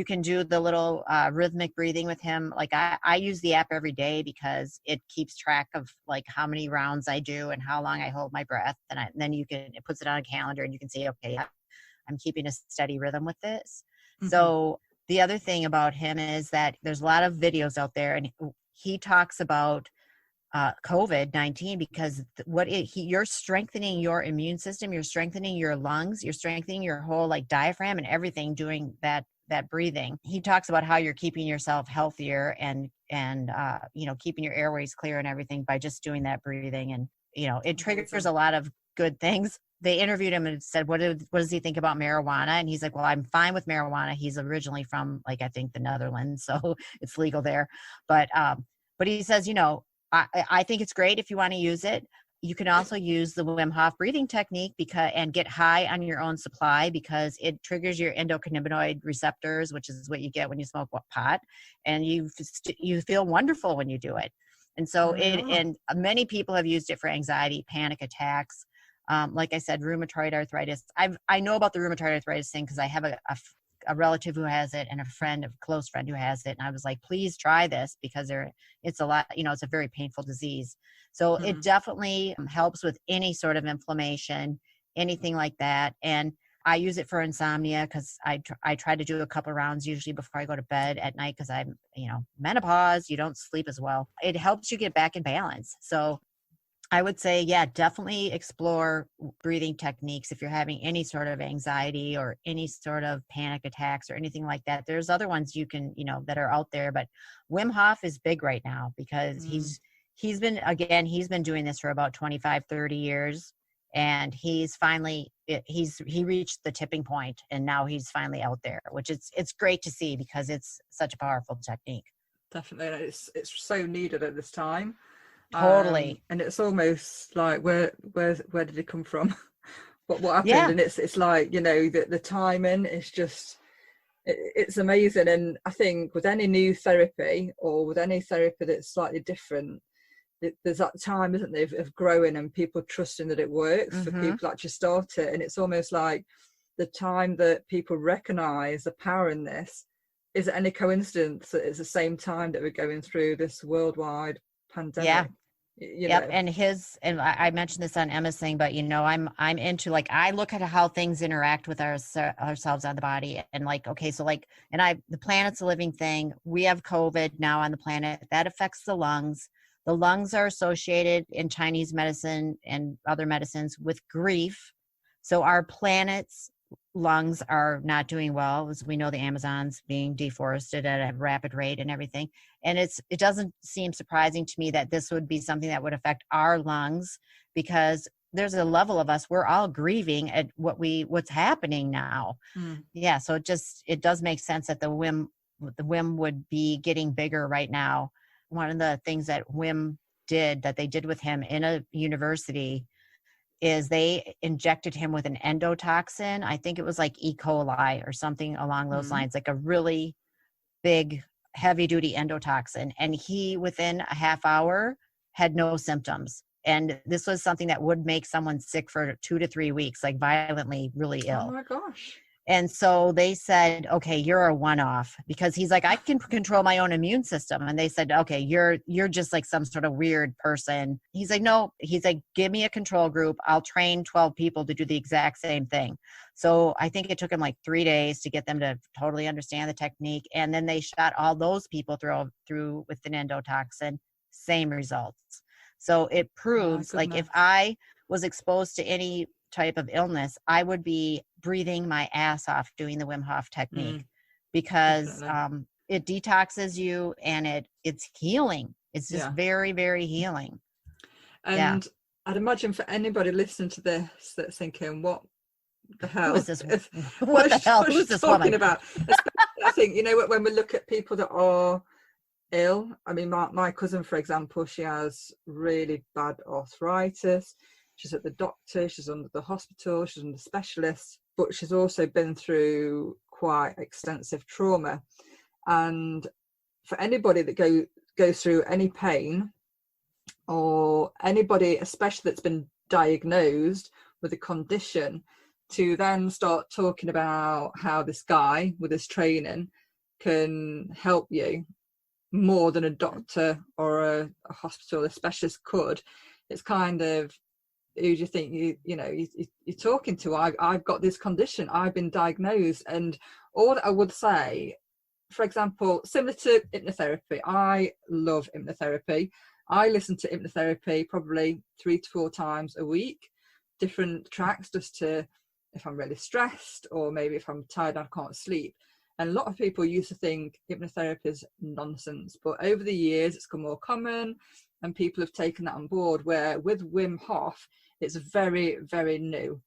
can do the little rhythmic breathing with him. Like I use the app every day because it keeps track of like how many rounds I do and how long I hold my breath. And then it puts it on a calendar, and you can say, okay, I'm keeping a steady rhythm with this. So the other thing about him is that there's a lot of videos out there, and he talks about COVID-19, because you're strengthening your immune system, you're strengthening your lungs, you're strengthening your whole like diaphragm and everything doing that breathing. He talks about how you're keeping yourself healthier and keeping your airways clear and everything by just doing that breathing. And it triggers a lot of good things. They interviewed him and said, what does he think about marijuana? And he's like, well, I'm fine with marijuana. He's originally from like, I think the Netherlands, so it's legal there. But he says, I think it's great if you want to use it. You can also use the Wim Hof breathing technique and get high on your own supply, because it triggers your endocannabinoid receptors, which is what you get when you smoke pot, and you feel wonderful when you do it. And so and many people have used it for anxiety, panic attacks. Like I said, rheumatoid arthritis. I know about the rheumatoid arthritis thing because I have a relative who has it and a close friend who has it. And I was like, please try this, because it's a lot, it's a very painful disease. So it definitely helps with any sort of inflammation, anything like that. And I use it for insomnia because I try to do a couple rounds usually before I go to bed at night, because I'm, menopause, you don't sleep as well. It helps you get back in balance. So I would say, definitely explore breathing techniques if you're having any sort of anxiety or any sort of panic attacks or anything like that. There's other ones you can, that are out there, but Wim Hof is big right now because he's been doing this for about 25, 30 years. And he reached the tipping point, and now he's finally out there, which it's great to see because it's such a powerful technique. Definitely. It's so needed at this time. Totally. And it's almost like where did it come from? what happened? Yeah. And it's like, the timing is just it's amazing. And I think with any new therapy or with any therapy that's slightly different, there's that time, isn't there, of growing and people trusting that it works for people to actually start it. And it's almost like the time that people recognize the power in this. Is it any coincidence that it's the same time that we're going through this worldwide pandemic? Yep. And I mentioned this on Emma's thing, but I'm into, like, I look at how things interact with ourselves on the body, and like, okay, so like, the planet's a living thing. We have COVID now on the planet that affects the lungs. The lungs are associated in Chinese medicine and other medicines with grief. So our planet's lungs are not doing well, as we know the Amazon's being deforested at a rapid rate and everything. And it doesn't seem surprising to me that this would be something that would affect our lungs, because there's a level of us, we're all grieving at what's happening now. Yeah. So it does make sense that the Wim the Wim would be getting bigger right now. One of the things that Wim did, that they did with him in a university, is they injected him with an endotoxin. I think it was like E. coli or something along those lines, like a really big, heavy duty endotoxin. And he, within a half hour, had no symptoms. And this was something that would make someone sick for 2 to 3 weeks, like violently, really ill. Oh my gosh. And so they said, okay, you're a one-off, because he's like, I can control my own immune system. And they said, okay, you're just like some sort of weird person. He's like, no, he's like, give me a control group. I'll train 12 people to do the exact same thing. So I think it took him like 3 days to get them to totally understand the technique. And then they shot all those people through with an endotoxin, same results. So it proves, like, if I was exposed to any type of illness, I would be breathing my ass off doing the Wim Hof technique, because it detoxes you, and it's healing. It's just very, very healing. And I'd imagine for anybody listening to this that's thinking, what the hell? Who is this? What the hell? Who's this talking woman? about? I think, when we look at people that are ill, I mean, my cousin, for example, she has really bad arthritis. She's at the doctor, she's under the hospital, she's under specialists, but she's also been through quite extensive trauma. And for anybody that goes through any pain, or anybody especially that's been diagnosed with a condition, to then start talking about how this guy with his training can help you more than a doctor or a hospital, a specialist could, it's kind of, who do you think you're talking to? I've got this condition, I've been diagnosed. And all that I would say, for example, similar to hypnotherapy, I love hypnotherapy. I listen to hypnotherapy probably 3 to 4 times a week, different tracks, just to, if I'm really stressed, or maybe if I'm tired and I can't sleep. And a lot of people used to think hypnotherapy is nonsense, but over the years it's become more common, and people have taken that on board, where with Wim Hof, it's very, very new.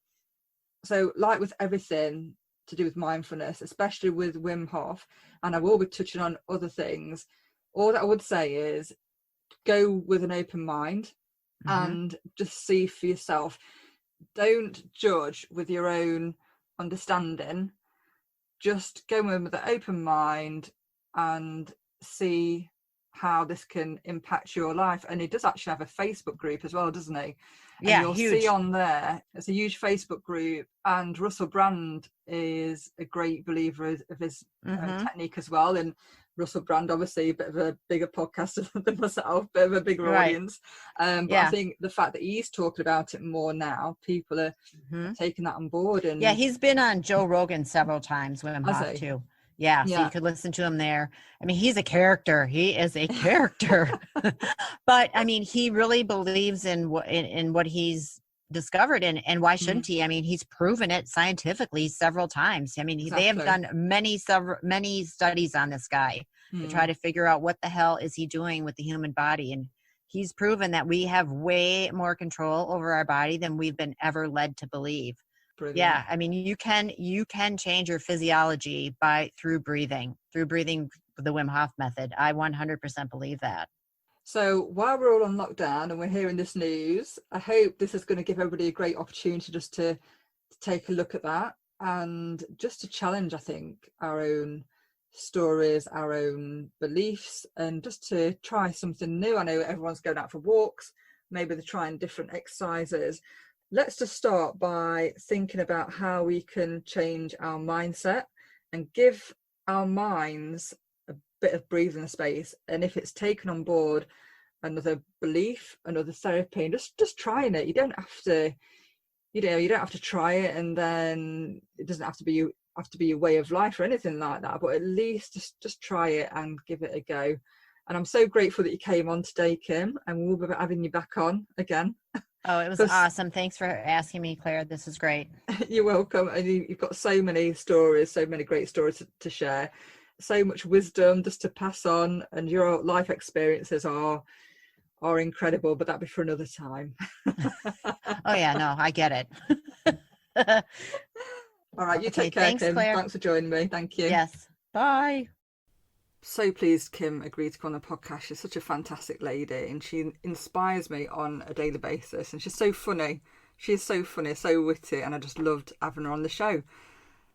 So like with everything to do with mindfulness, especially with Wim Hof, and I will be touching on other things, all that I would say is go with an open mind and just see for yourself. Don't judge with your own understanding. Just go in with an open mind and see how this can impact your life. And he does actually have a Facebook group as well, doesn't he? And you'll huge. see on there, it's a huge Facebook group, and Russel Brand is a great believer of his technique as well. And Russel Brand, obviously a bit of a bigger podcaster than myself, bit of a bigger audience. But I think the fact that he's talking about it more now, people are taking that on board. And he's been on Joe Rogan several times, Wim Hof too. So you could listen to him there. I mean, he's a character. He is a character. But I mean, he really believes in what he's discovered, and why shouldn't he? I mean, he's proven it scientifically several times. I mean, they have done many studies on this guy to try to figure out what the hell is he doing with the human body. And he's proven that we have way more control over our body than we've been ever led to believe. Brilliant. Yeah, I mean, you can change your physiology through breathing the Wim Hof method. I 100% believe that. So while we're all on lockdown and we're hearing this news, I hope this is going to give everybody a great opportunity just to take a look at that, and just to challenge, I think, our own stories, our own beliefs, and just to try something new. I know everyone's going out for walks, maybe they're trying different exercises. Let's just start by thinking about how we can change our mindset and give our minds a bit of breathing space. And if it's taken on board another belief, another therapy, and just trying it. You don't have to, you don't have to try it, and then it doesn't have to be your way of life or anything like that. But at least just try it and give it a go. And I'm so grateful that you came on today, Kim, and we'll be having you back on again. Oh, it was awesome. Thanks for asking me, Claire. This is great. You're welcome. And you've got so many stories, so many great stories to share, so much wisdom just to pass on, and your life experiences are incredible, but that'd be for another time. Oh yeah, no, I get it. All right, you take care, thanks, Kim. Claire. Thanks for joining me. Thank you. Yes. Bye. So pleased Kim agreed to come on the podcast. She's such a fantastic lady and she inspires me on a daily basis. And she's so funny. She's so funny, so witty, and I just loved having her on the show.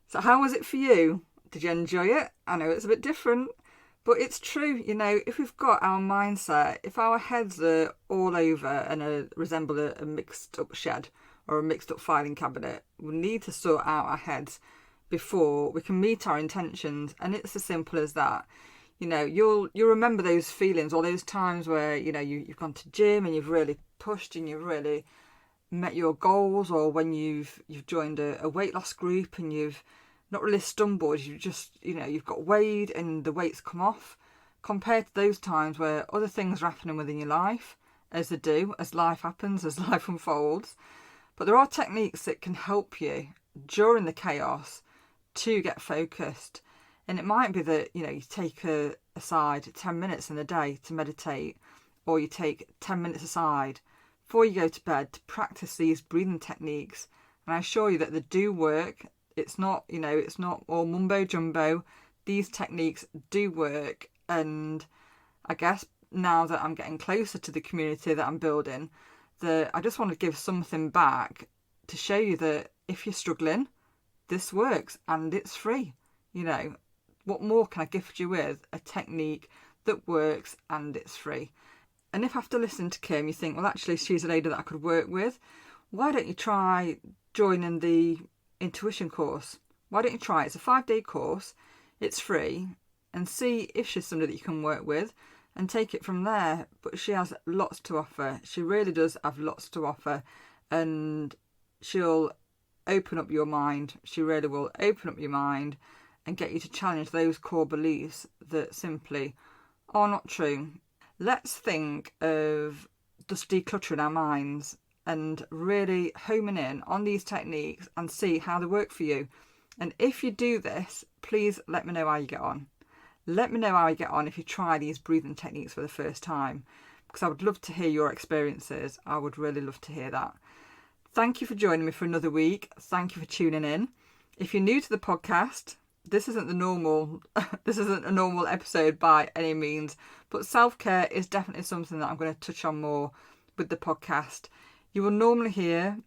So how was it for you? Did you enjoy it? I know it's a bit different, but it's true. You know, if we've got our mindset, if our heads are all over and resemble a mixed up shed or a mixed up filing cabinet, we need to sort out our heads before we can meet our intentions. And it's as simple as that. You know, you'll remember those feelings or those times where, you know, you've gone to gym and you've really pushed and you've really met your goals, or when you've joined a weight loss group and you've not really stumbled, you just, you know, you've got weighed and the weight's come off, compared to those times where other things are happening within your life, as they do, as life happens, as life unfolds. But there are techniques that can help you during the chaos to get focused. And it might be that, you know, you take aside 10 minutes in the day to meditate, or you take 10 minutes aside before you go to bed to practice these breathing techniques. And I assure you that they do work. It's not, you know, it's not all mumbo jumbo. These techniques do work. And I guess now that I'm getting closer to the community that I'm building, that I just want to give something back to show you that if you're struggling, this works and it's free. You know, what more can I gift you with? A technique that works and it's free. And if after listening to Kim you think, well, actually she's a lady that I could work with, why don't you try joining the intuition course? Why don't you try it? It's a 5-day course, it's free, and see if she's somebody that you can work with and take it from there. But she has lots to offer. She really does have lots to offer, and she'll open up your mind. She really will open up your mind and get you to challenge those core beliefs that simply are not true. Let's think of just decluttering our minds and really homing in on these techniques and see how they work for you. And if you do this, please let me know how you get on. Let me know how you get on if you try these breathing techniques for the first time, because I would love to hear your experiences. I would really love to hear that. Thank you for joining me for another week. Thank you for tuning in. If you're new to the podcast, this isn't a normal episode by any means, but self-care is definitely something that I'm going to touch on more with the podcast. You will normally hear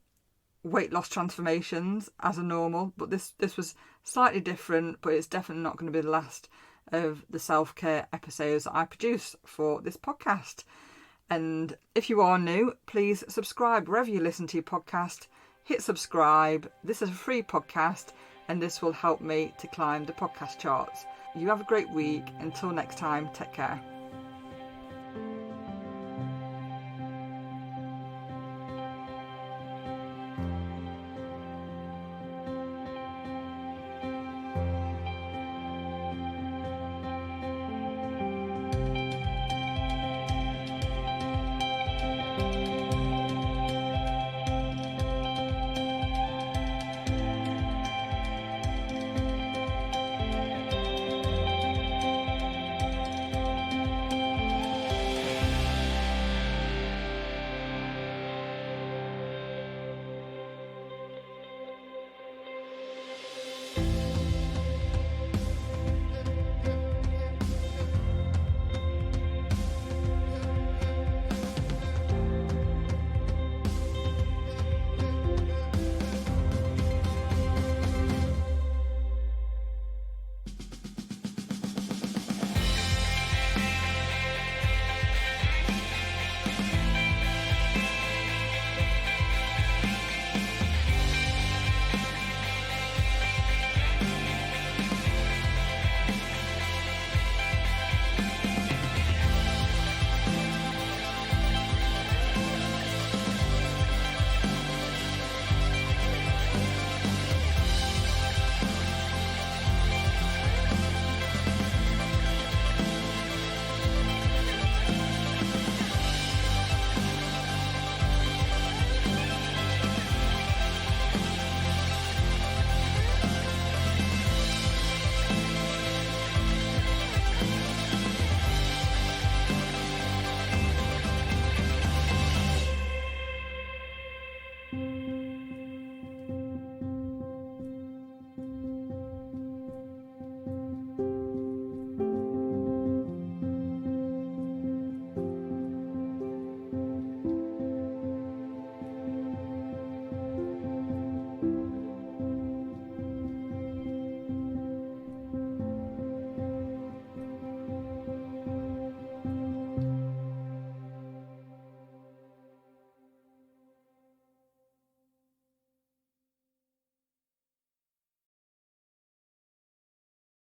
weight loss transformations as a normal, but this was slightly different, but it's definitely not going to be the last of the self-care episodes that I produce for this podcast. And if you are new, please subscribe wherever you listen to your podcast. Hit subscribe. This is a free podcast, and this will help me to climb the podcast charts. You have a great week. Until next time, take care.